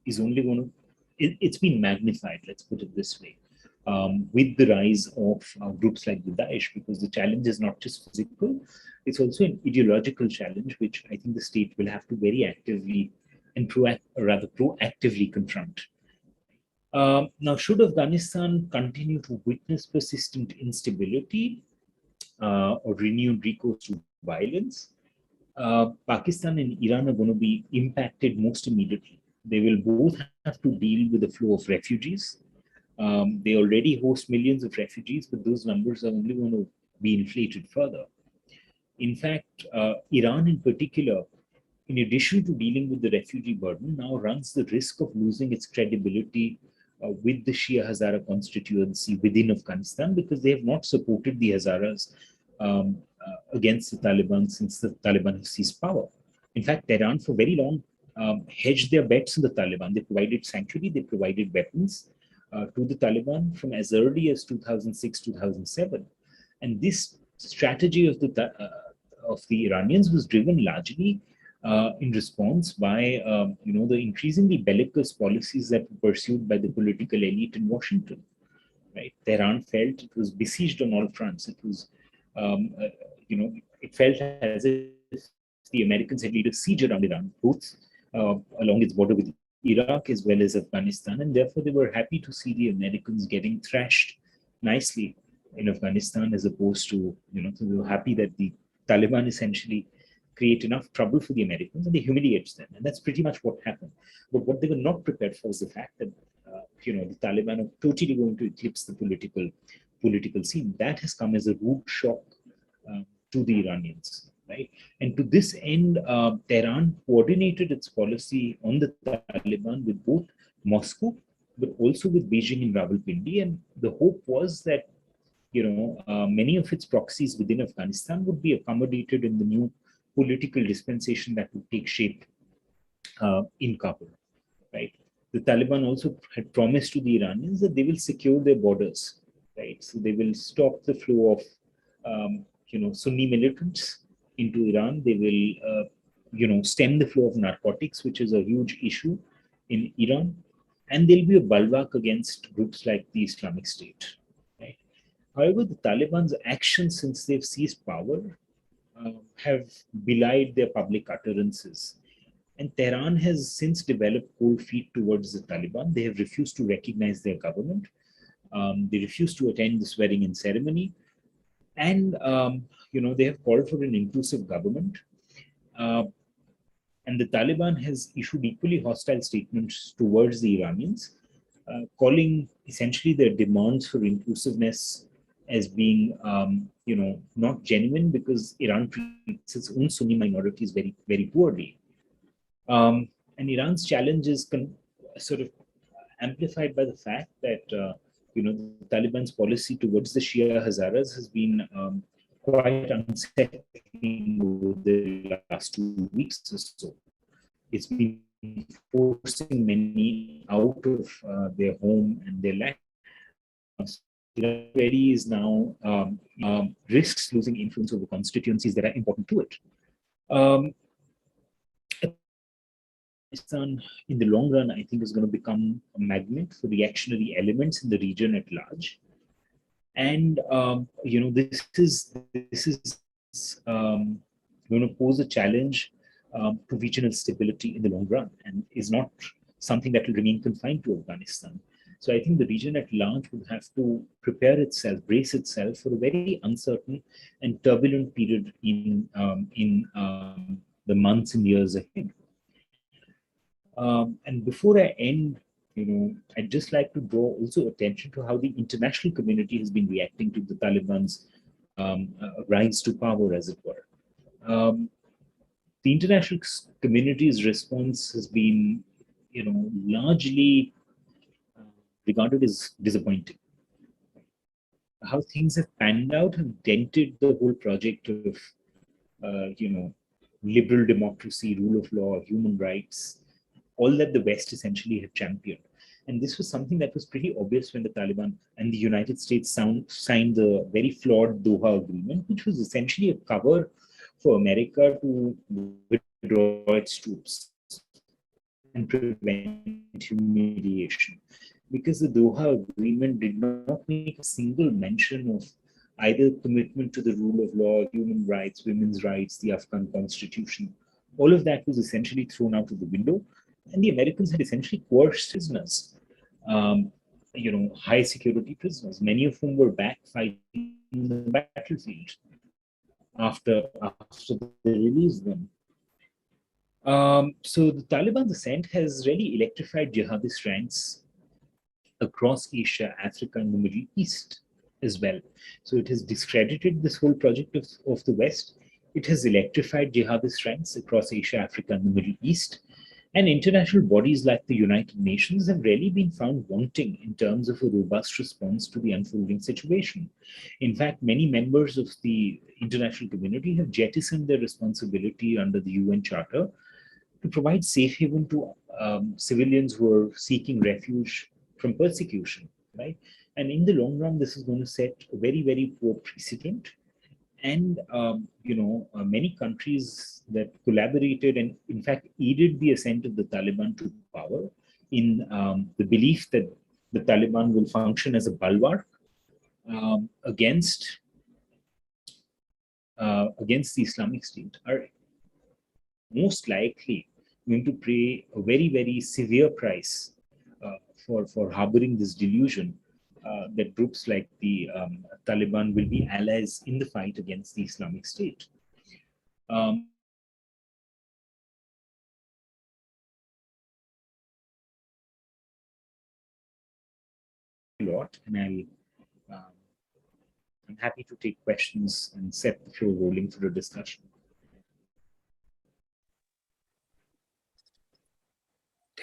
is only going to, it's been magnified, let's put it this way, with the rise of groups like the Daesh, because the challenge is not just physical, it's also an ideological challenge, which I think the state will have to very actively and proactively confront. Now, should Afghanistan continue to witness persistent instability or renewed recourse to violence, Pakistan and Iran are going to be impacted most immediately. They will both have to deal with the flow of refugees. They already host millions of refugees, but those numbers are only going to be inflated further. In fact, Iran in particular, in addition to dealing with the refugee burden, now runs the risk of losing its credibility with the Shia Hazara constituency within Afghanistan, because they have not supported the Hazaras against the Taliban since the Taliban has seized power. In fact, Tehran for very long hedged their bets on the Taliban. They provided sanctuary, they provided weapons to the Taliban from as early as 2006, 2007. And this strategy of the Iranians was driven largely in response by the increasingly bellicose policies that were pursued by the political elite in Washington. Right, Tehran felt it was besieged on all fronts. It was, it felt as if the Americans had laid a siege around Iran, both along its border with Iraq as well as Afghanistan, and therefore they were happy to see the Americans getting thrashed nicely in Afghanistan, as opposed to, so they were happy that the Taliban essentially create enough trouble for the Americans and they humiliate them. And that's pretty much what happened. But what they were not prepared for was the fact that, the Taliban are totally going to eclipse the political scene. That has come as a rude shock to the Iranians, right? And to this end, Tehran coordinated its policy on the Taliban with both Moscow, but also with Beijing and Rawalpindi. And the hope was that, many of its proxies within Afghanistan would be accommodated in the new political dispensation that would take shape in Kabul, right? The Taliban also had promised to the Iranians that they will secure their borders, right? So they will stop the flow of, Sunni militants into Iran. They will stem the flow of narcotics, which is a huge issue in Iran. And there'll be a bulwark against groups like the Islamic State. Right? However, the Taliban's actions since they've seized power have belied their public utterances. And Tehran has since developed cold feet towards the Taliban. They have refused to recognize their government. They refuse to attend the swearing-in ceremony. And, they have called for an inclusive government. And the Taliban has issued equally hostile statements towards the Iranians, calling essentially their demands for inclusiveness as being, not genuine because Iran treats its own Sunni minorities very, very poorly. And Iran's challenge is sort of amplified by the fact that, the Taliban's policy towards the Shia Hazaras has been quite unsettling over the last 2 weeks or so. It's been forcing many out of their home and their land. Iran already is now risks losing influence over constituencies that are important to it. Afghanistan, in the long run, I think is going to become a magnet for reactionary elements in the region at large. And this is going to pose a challenge to regional stability in the long run, and is not something that will remain confined to Afghanistan. So I think the region at large would have to prepare itself, brace itself for a very uncertain and turbulent period in the months and years ahead. And before I end, I'd just like to draw also attention to how the international community has been reacting to the Taliban's rise to power, as it were. The international community's response has been, largely regarded as disappointing. How things have panned out have dented the whole project of, liberal democracy, rule of law, human rights, all that the West essentially have championed. And this was something that was pretty obvious when the Taliban and the United States signed the very flawed Doha Agreement, which was essentially a cover for America to withdraw its troops and prevent humiliation. Because the Doha Agreement did not make a single mention of either commitment to the rule of law, human rights, women's rights, the Afghan constitution. All of that was essentially thrown out of the window. And the Americans had essentially coerced prisoners, high security prisoners, many of whom were back fighting in the battlefield after they released them. So the Taliban's ascent has really electrified jihadist ranks across Asia, Africa, and the Middle East as well. So it has discredited this whole project of the West. It has electrified jihadist ranks across Asia, Africa, and the Middle East. And international bodies like the United Nations have really been found wanting in terms of a robust response to the unfolding situation. In fact, many members of the international community have jettisoned their responsibility under the UN Charter to provide safe haven to civilians who are seeking refuge from persecution, right? And in the long run, this is going to set a very, very poor precedent. And, many countries that collaborated and, in fact, aided the ascent of the Taliban to power in the belief that the Taliban will function as a bulwark against the Islamic State are most likely going to pay a very, very severe price for harboring this delusion that groups like the Taliban will be allies in the fight against the Islamic State. And I'm happy to take questions and set the floor rolling for a discussion.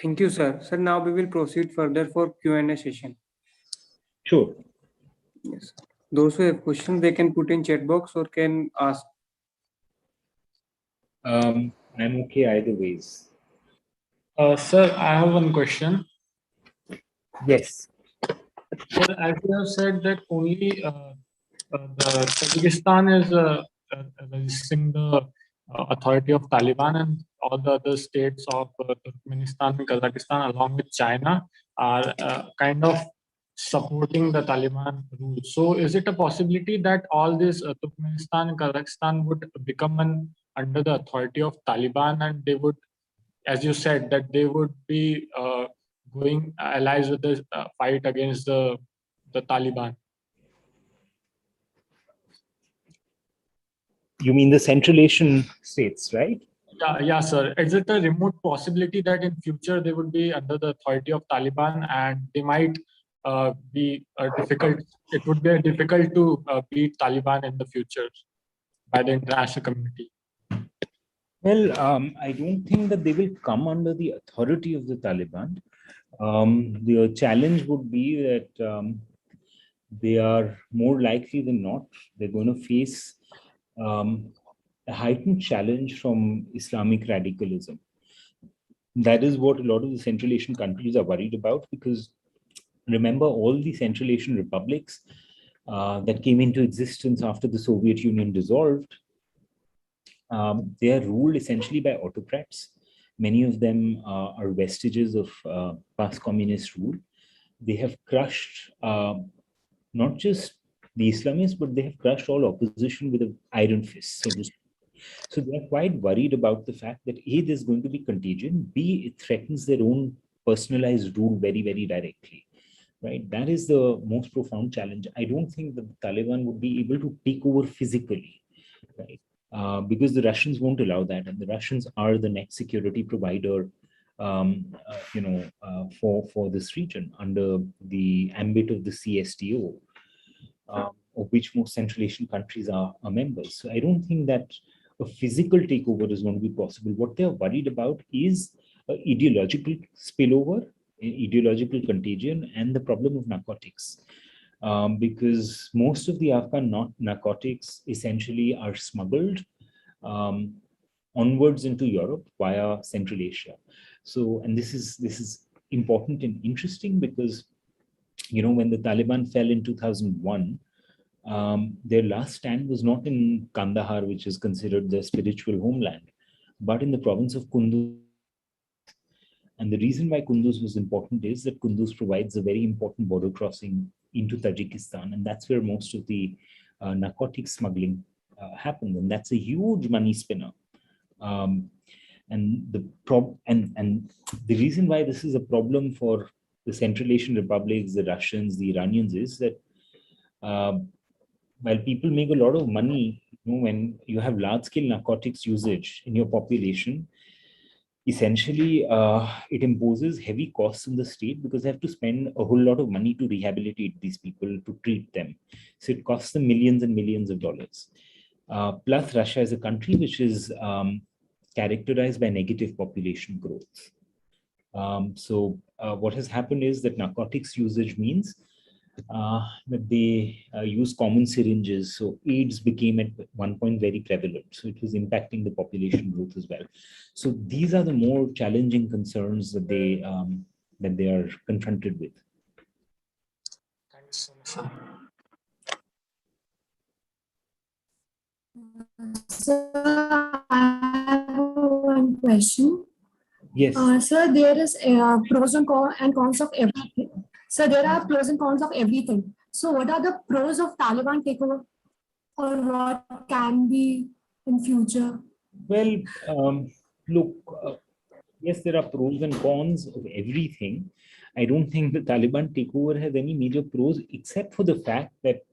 Thank you, sir. Sir, now we will proceed further for Q&A session. Sure. Yes. Those who have questions, they can put in chat box or can ask. I'm okay either ways. Sir, I have one question. Yes. Sir, as you have said that only the Tajikistan is registering the authority of Taliban, and all the other states of Turkmenistan and Kazakhstan, along with China, are kind of supporting the Taliban rule. So, is it a possibility that all this Turkmenistan and Kazakhstan would become under the authority of Taliban, and they would, as you said, that they would be going allies with the fight against the Taliban? You mean the Central Asian states, right? Yeah, sir. Is it a remote possibility that in future they would be under the authority of Taliban, and they might be difficult? It would be difficult to beat Taliban in the future by the international community. Well, I don't think that they will come under the authority of the Taliban. The challenge would be that they are more likely than not, they're going to face a heightened challenge from Islamic radicalism. That is what a lot of the Central Asian countries are worried about, because remember, all the Central Asian republics that came into existence after the Soviet Union dissolved, they are ruled essentially by autocrats. Many of them are vestiges of past communist rule. They have crushed not just the Islamists, but they have crushed all opposition with an iron fist. So they're quite worried about the fact that A, there's going to be contagion, B, it threatens their own personalized rule very, very directly. Right? That is the most profound challenge. I don't think that the Taliban would be able to take over physically, right? Because the Russians won't allow that, and the Russians are the next security provider, for this region under the ambit of the CSTO, of which most Central Asian countries are members. So I don't think that a physical takeover is going to be possible. What they are worried about is ideological spillover, ideological contagion, and the problem of narcotics. Because most of the Afghan narcotics essentially are smuggled onwards into Europe via Central Asia. So, and this is important and interesting because, when the Taliban fell in 2001, their last stand was not in Kandahar, which is considered their spiritual homeland, but in the province of Kunduz. And the reason why Kunduz was important is that Kunduz provides a very important border crossing into Tajikistan, and that's where most of the narcotic smuggling happened, and that's a huge money spinner. And the reason why this is a problem for the Central Asian republics, the Russians, the Iranians, is that while people make a lot of money, when you have large-scale narcotics usage in your population, essentially it imposes heavy costs on the state because they have to spend a whole lot of money to rehabilitate these people, to treat them. So it costs them millions and millions of dollars. Plus, Russia is a country which is characterized by negative population growth. So what has happened is that narcotics usage means that they use common syringes. So AIDS became at one point very prevalent. So it was impacting the population growth as well. So these are the more challenging concerns that they are confronted with. Thanks so much, sir. I have one question. Yes. Sir, there is pros and cons of everything. So there are pros and cons of everything. So what are the pros of Taliban takeover, or what can be in future? Well, look, yes, there are pros and cons of everything. I don't think the Taliban takeover has any major pros, except for the fact that,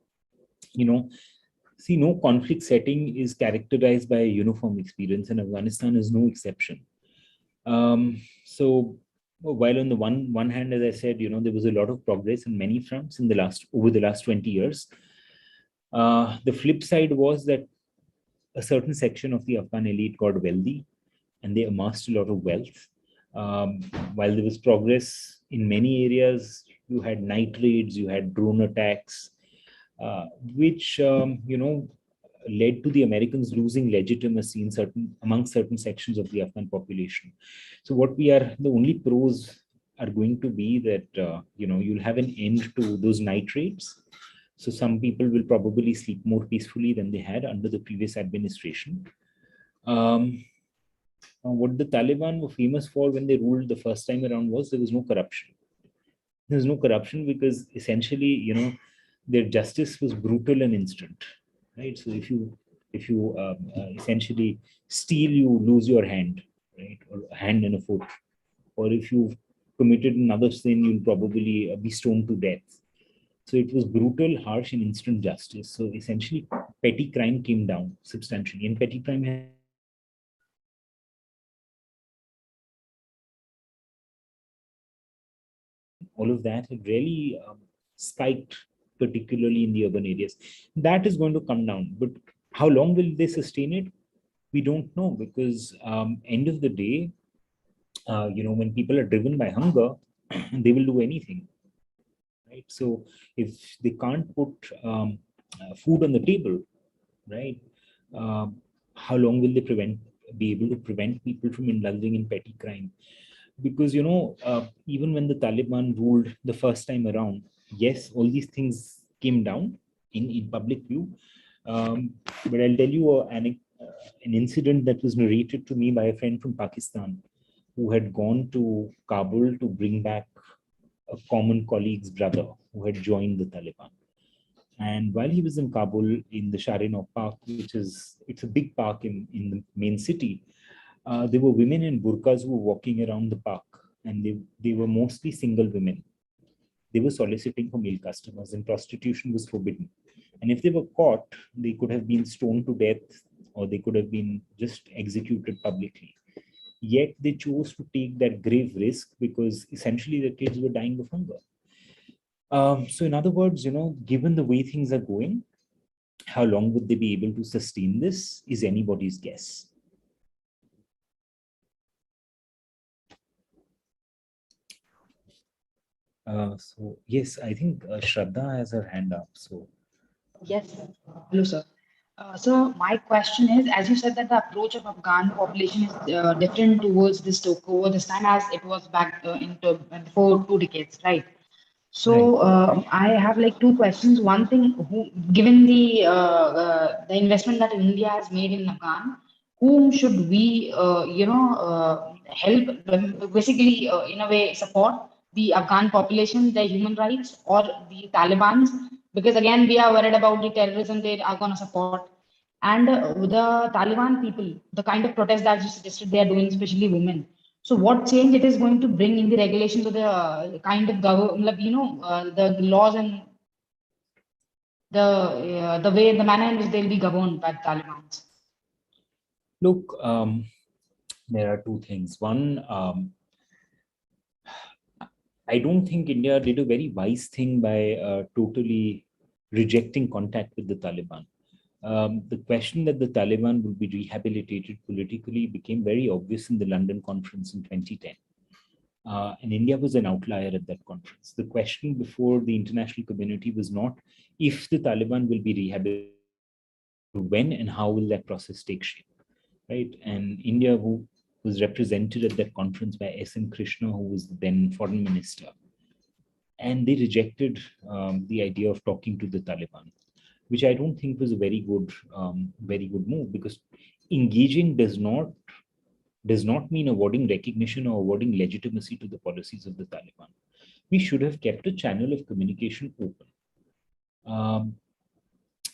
no conflict setting is characterized by a uniform experience, and Afghanistan is no exception. So while on the one hand, as I said, there was a lot of progress on many fronts over the last 20 years. The flip side was that a certain section of the Afghan elite got wealthy and they amassed a lot of wealth. While there was progress in many areas, you had night raids, you had drone attacks, which led to the Americans losing legitimacy among certain sections of the Afghan population. So the only pros are going to be that you'll have an end to those night raids. So some people will probably sleep more peacefully than they had under the previous administration. What the Taliban were famous for when they ruled the first time around was there was no corruption. There was no corruption because essentially, their justice was brutal and instant, right? So if you essentially steal, you lose your hand, right, or a hand and a foot, or if you've committed another sin, you'll probably be stoned to death. So it was brutal, harsh, and instant justice. So essentially, petty crime came down substantially, and petty crime had all of that had really spiked, particularly in the urban areas. That is going to come down, but how long will they sustain it? We don't know, because end of the day, when people are driven by hunger, they will do anything, right? So if they can't put food on the table, right, how long will they be able to prevent people from indulging in petty crime? Because even when the Taliban ruled the first time around, yes, all these things came down in public view. But I'll tell you an incident that was narrated to me by a friend from Pakistan who had gone to Kabul to bring back a common colleague's brother who had joined the Taliban. And while he was in Kabul, in the Sharinov Park, it's a big park in the main city, there were women in burqas who were walking around the park, and they were mostly single women. They were soliciting for male customers, and prostitution was forbidden. And if they were caught, they could have been stoned to death, or they could have been just executed publicly. Yet they chose to take that grave risk because essentially the kids were dying of hunger. So in other words, given the way things are going, how long would they be able to sustain this is anybody's guess. So yes, I think Shraddha has her hand up. So yes, hello, sir. So my question is, as you said that the approach of Afghan population is different towards this over this time as it was back before 2 decades, right? So I have like two questions. One thing, given the investment that India has made in Afghan, whom should we help basically in a way support the Afghan population, their human rights, or the Taliban's? Because again, we are worried about the terrorism they are going to support. And the Taliban people, the kind of protest that you suggested they are doing, especially women. So what change it is going to bring in the regulations of the kind of government, the laws and the way, the manner in which they'll be governed by the Taliban? look, there are two things. One, I don't think India did a very wise thing by totally rejecting contact with the Taliban. The question that the Taliban will be rehabilitated politically became very obvious in the London conference in 2010. And India was an outlier at that conference. The question before the international community was not if the Taliban will be rehabilitated, when and how will that process take shape, right? And India, who was represented at that conference by S.M. Krishna, who was the then foreign minister, and they rejected the idea of talking to the Taliban, which I don't think was a very good move, because engaging does not mean awarding recognition or awarding legitimacy to the policies of the Taliban. We should have kept a channel of communication open.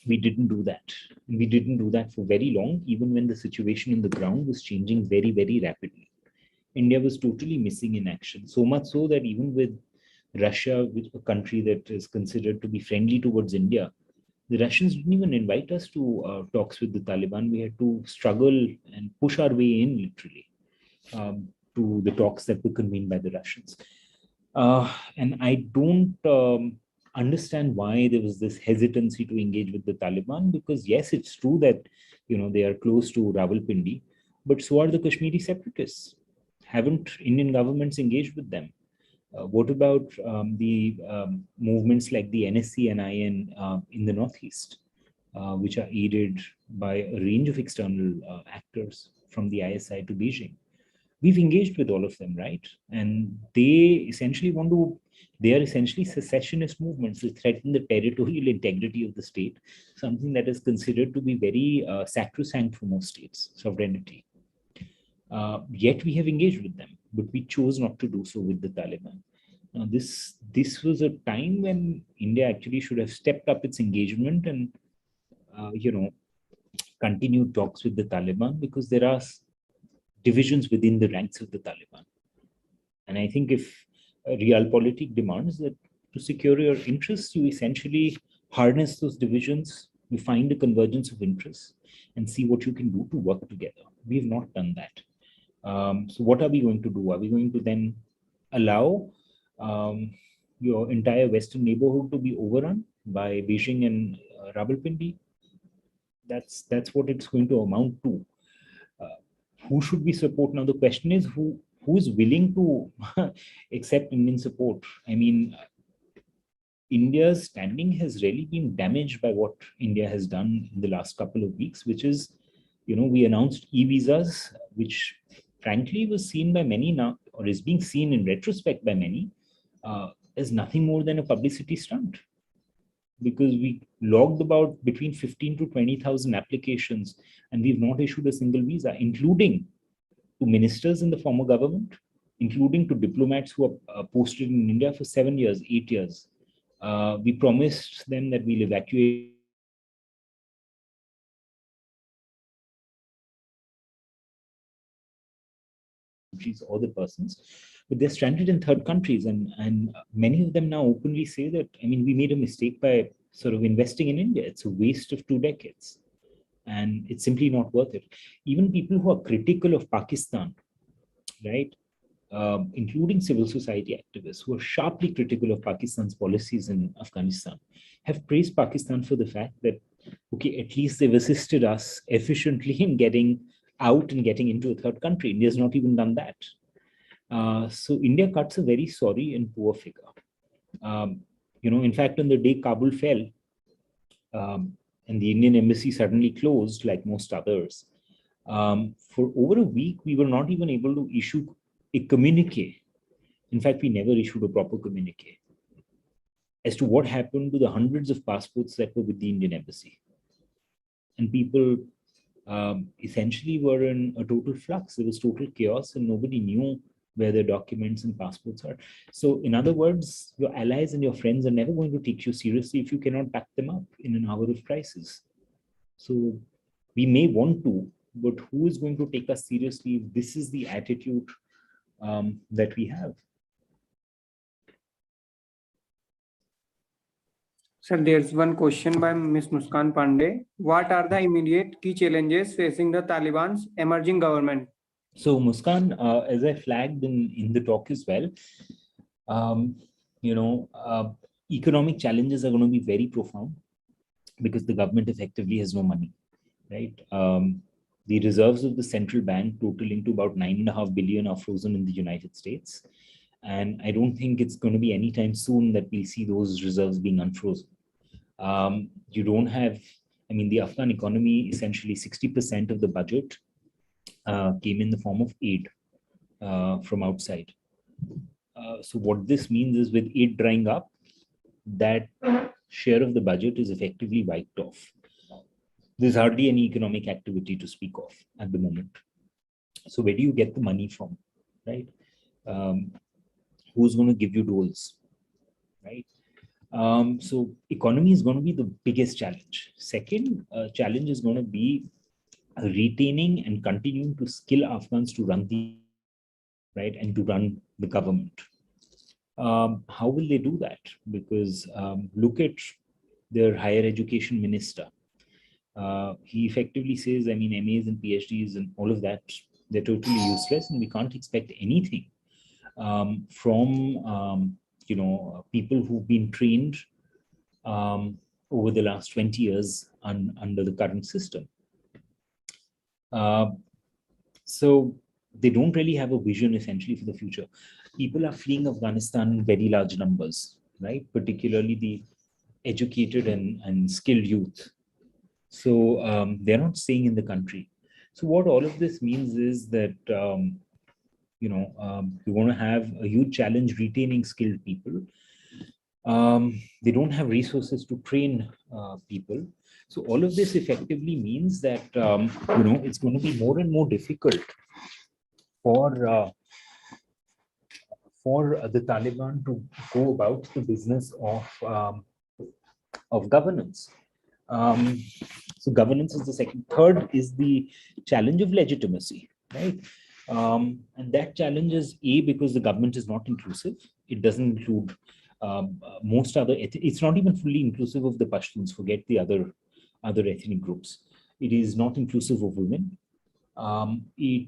We didn't do that. We didn't do that for very long, even when the situation in the ground was changing very, very rapidly. India was totally missing in action, so much so that even with Russia, which a country that is considered to be friendly towards India, the Russians didn't even invite us to talks with the Taliban. We had to struggle and push our way in, literally, to the talks that were convened by the Russians. And I don't understand why there was this hesitancy to engage with the Taliban, because yes, it's true that they are close to Rawalpindi, but so are the Kashmiri separatists. Haven't Indian governments engaged with them? What about the movements like the NSC and IN in the Northeast, which are aided by a range of external actors from the ISI to Beijing? we've engaged with all of them, right? And they are essentially secessionist movements that threaten the territorial integrity of the state, something that is considered to be very sacrosanct for most states, sovereignty. Yet we have engaged with them, but we chose not to do so with the Taliban. Now, this was a time when India actually should have stepped up its engagement and, continued talks with the Taliban, because there are divisions within the ranks of the Taliban. And I think if realpolitik demands that to secure your interests, you essentially harness those divisions, you find a convergence of interests and see what you can do to work together. We have not done that. So what are we going to do? Are we going to then allow your entire Western neighborhood to be overrun by Beijing and Rawalpindi? That's what it's going to amount to. Who should we support? Now the question is who is willing to accept Indian support? I mean, India's standing has really been damaged by what India has done in the last couple of weeks, which is, we announced e-visas, which frankly was seen by many now, or is being seen in retrospect by many, as nothing more than a publicity stunt. Because we logged about between 15 to 20,000 applications, and we've not issued a single visa, including to ministers in the former government, including to diplomats who are posted in India for 7 years, 8 years. We promised them that we'll evacuate or the persons, but they're stranded in third countries, and many of them now openly say that, I mean, we made a mistake by sort of investing in India. It's a waste of 2 decades, and it's simply not worth it. Even people who are critical of Pakistan, right, including civil society activists who are sharply critical of Pakistan's policies in Afghanistan, have praised Pakistan for the fact that, okay, at least they've assisted us efficiently in getting out and getting into a third country. India's not even done that. So India cuts a very sorry and poor figure. In fact, on the day Kabul fell, and the Indian embassy suddenly closed, like most others, for over a week, we were not even able to issue a communique. In fact, we never issued a proper communique as to what happened to the hundreds of passports that were with the Indian embassy. And people essentially were in a total flux. There was total chaos, and nobody knew where their documents and passports are. So in other words, your allies and your friends are never going to take you seriously if you cannot back them up in an hour of crisis. So we may want to, but who is going to take us seriously if this is the attitude that we have? Sir, there's one question by Ms. Muskan Pandey. What are the immediate key challenges facing the Taliban's emerging government? So Muskan, as I flagged in the talk as well, economic challenges are going to be very profound because the government effectively has no money, right? The reserves of the central bank totaling to about 9.5 billion are frozen in the United States. And I don't think it's going to be anytime soon that we'll see those reserves being unfrozen. You don't have, the Afghan economy, essentially 60% of the budget came in the form of aid from outside. So what this means is with aid drying up, that share of the budget is effectively wiped off. There's hardly any economic activity to speak of at the moment. So where do you get the money from, right? Who's going to give you doles, right? So economy is going to be the biggest challenge. Second challenge is going to be retaining and continuing to skill Afghans to run and to run the government. How will they do that? Because look at their higher education minister. He effectively says, MAs and PhDs and all of that, they're totally useless, and we can't expect anything from people who've been trained over the last 20 years under the current system. So they don't really have a vision essentially for the future. People are fleeing Afghanistan in very large numbers, right? Particularly the educated and skilled youth. So they're not staying in the country. So what all of this means is that we want to have a huge challenge retaining skilled people. They don't have resources to train people. So all of this effectively means that, it's going to be more and more difficult for the Taliban to go about the business of governance. So governance is the second. Third is the challenge of legitimacy, right? And that challenge is because the government is not inclusive. It doesn't include most other. It's not even fully inclusive of the Pashtuns. Forget the other ethnic groups. It is not inclusive of women. It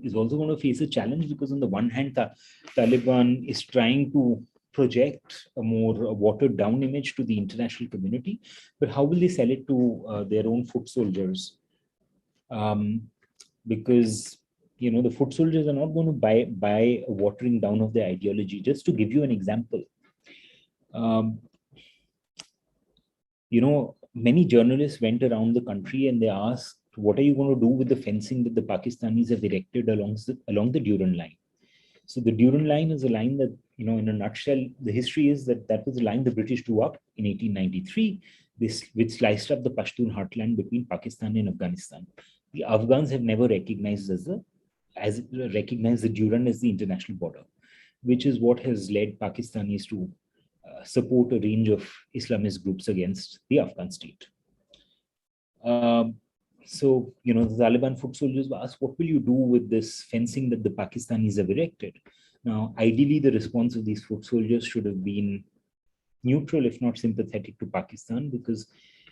is also going to face a challenge because on the one hand, the Taliban is trying to project a more watered down image to the international community, but how will they sell it to their own foot soldiers? Because the foot soldiers are not going to buy a watering down of their ideology. Just to give you an example, many journalists went around the country and they asked, what are you going to do with the fencing that the Pakistanis have erected along the Durand line? So the Durand line is a line that, in a nutshell, the history is that was the line the British drew up in 1893, which sliced up the Pashtun heartland between Pakistan and Afghanistan. The Afghans have never recognized the Durand as the international border, which is what has led Pakistanis to support a range of Islamist groups against the Afghan state. So, the Taliban foot soldiers were asked, what will you do with this fencing that the Pakistanis have erected? Now, ideally, the response of these foot soldiers should have been neutral, if not sympathetic to Pakistan, because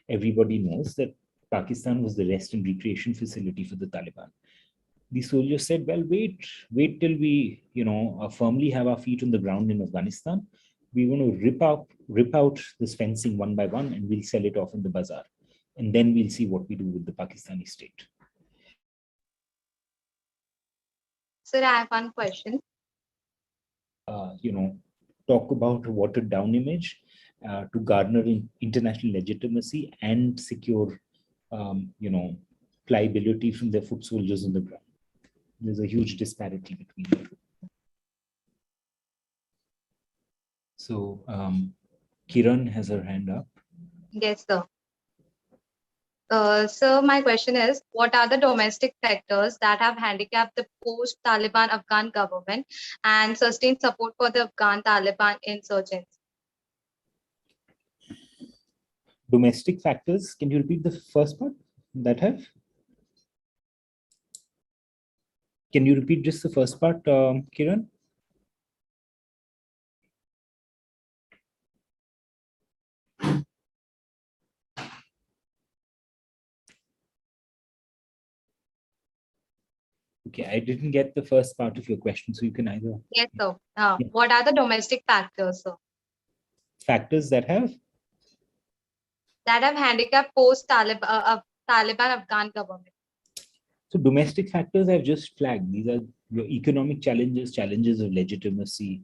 everybody knows that Pakistan was the rest and recreation facility for the Taliban. The soldiers said, well, wait till we, firmly have our feet on the ground in Afghanistan. We're going to rip out this fencing one by one, and we'll sell it off in the bazaar. And then we'll see what we do with the Pakistani state. Sir, I have one question. Talk about a watered down image to garner international legitimacy and secure, pliability from their foot soldiers on the ground. There's a huge disparity between them. So Kiran has her hand up. Yes, sir. So my question is, what are the domestic factors that have handicapped the post-Taliban Afghan government and sustained support for the Afghan Taliban insurgents? Domestic factors, can you repeat the first part that have? Can you repeat just the first part, Kiran? Okay, I didn't get the first part of your question, so you can either. Yes, sir. What are the domestic factors, sir? Factors that have? That have handicapped post-Taliban Afghan government. So domestic factors I've just flagged. These are your economic challenges of legitimacy.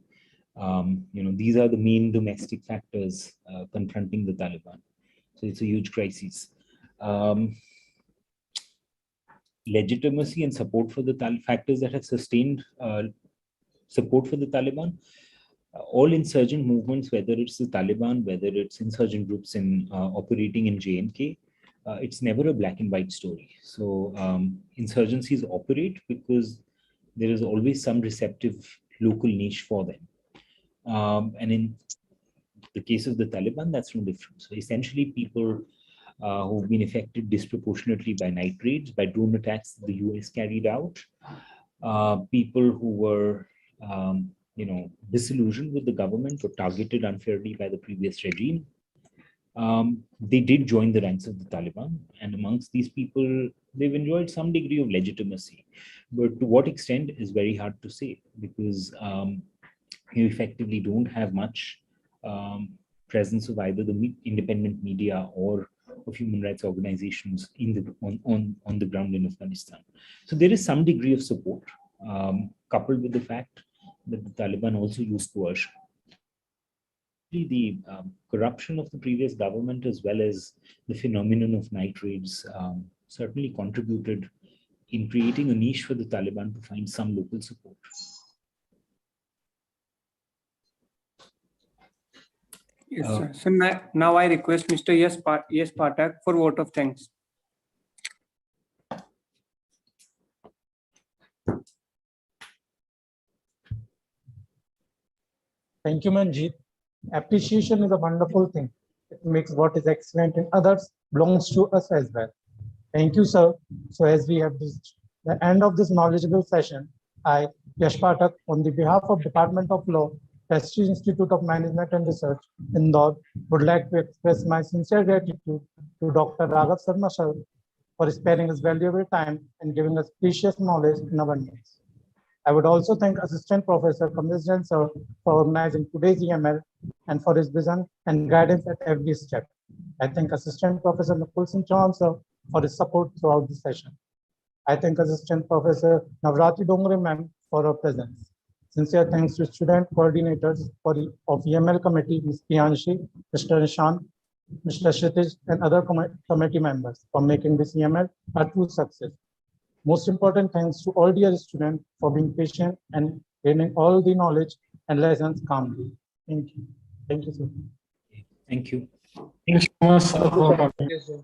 These are the main domestic factors confronting the Taliban. So it's a huge crisis. Legitimacy and support for the factors that have sustained support for the Taliban. All insurgent movements, whether it's the Taliban, whether it's insurgent groups operating in J&K, it's never a black and white story. So insurgencies operate because there is always some receptive local niche for them. And in the case of the Taliban, that's no different. So essentially people who've been affected disproportionately by night raids, by drone attacks that the US carried out, people who were disillusioned with the government or targeted unfairly by the previous regime. They did join the ranks of the Taliban, and amongst these people, they've enjoyed some degree of legitimacy. But to what extent is very hard to say, because you effectively don't have much presence of either the independent media or of human rights organizations on the ground in Afghanistan. So there is some degree of support, coupled with the fact that the Taliban also used coercion. The corruption of the previous government, as well as the phenomenon of night raids, certainly contributed in creating a niche for the Taliban to find some local support. Yes, sir. So now I request Mr. Yes Patak for vote of thanks. Thank you, Manjeet. Appreciation is a wonderful thing. It makes what is excellent in others belongs to us as well. Thank you, sir. So as we have reached the end of this knowledgeable session, I, Yash Patak, on the behalf of Department of Law, Prestige Institute of Management and Research, Indore, would like to express my sincere gratitude to Dr. Raghav Sharma sir for sparing his valuable time and giving us precious knowledge in abundance. I would also thank Assistant Professor Kamlesh Jain sir for organizing today's EML and for his vision and guidance at every step. I thank Assistant Professor Nakul Singh Chauhan sir for his support throughout the session. I thank Assistant Professor Navrati Dongre ma'am for her presence. Sincere thanks to student coordinators of EML committee, Ms. Piyanshi, Mr. Nishan, Mr. Kshitij, and other committee members for making this EML a true success. Most important thanks to all dear students for being patient and gaining all the knowledge and lessons calmly. Thank you. Thank you, sir. Thank you. Thank you so much, sir, for coming. Yes, sir.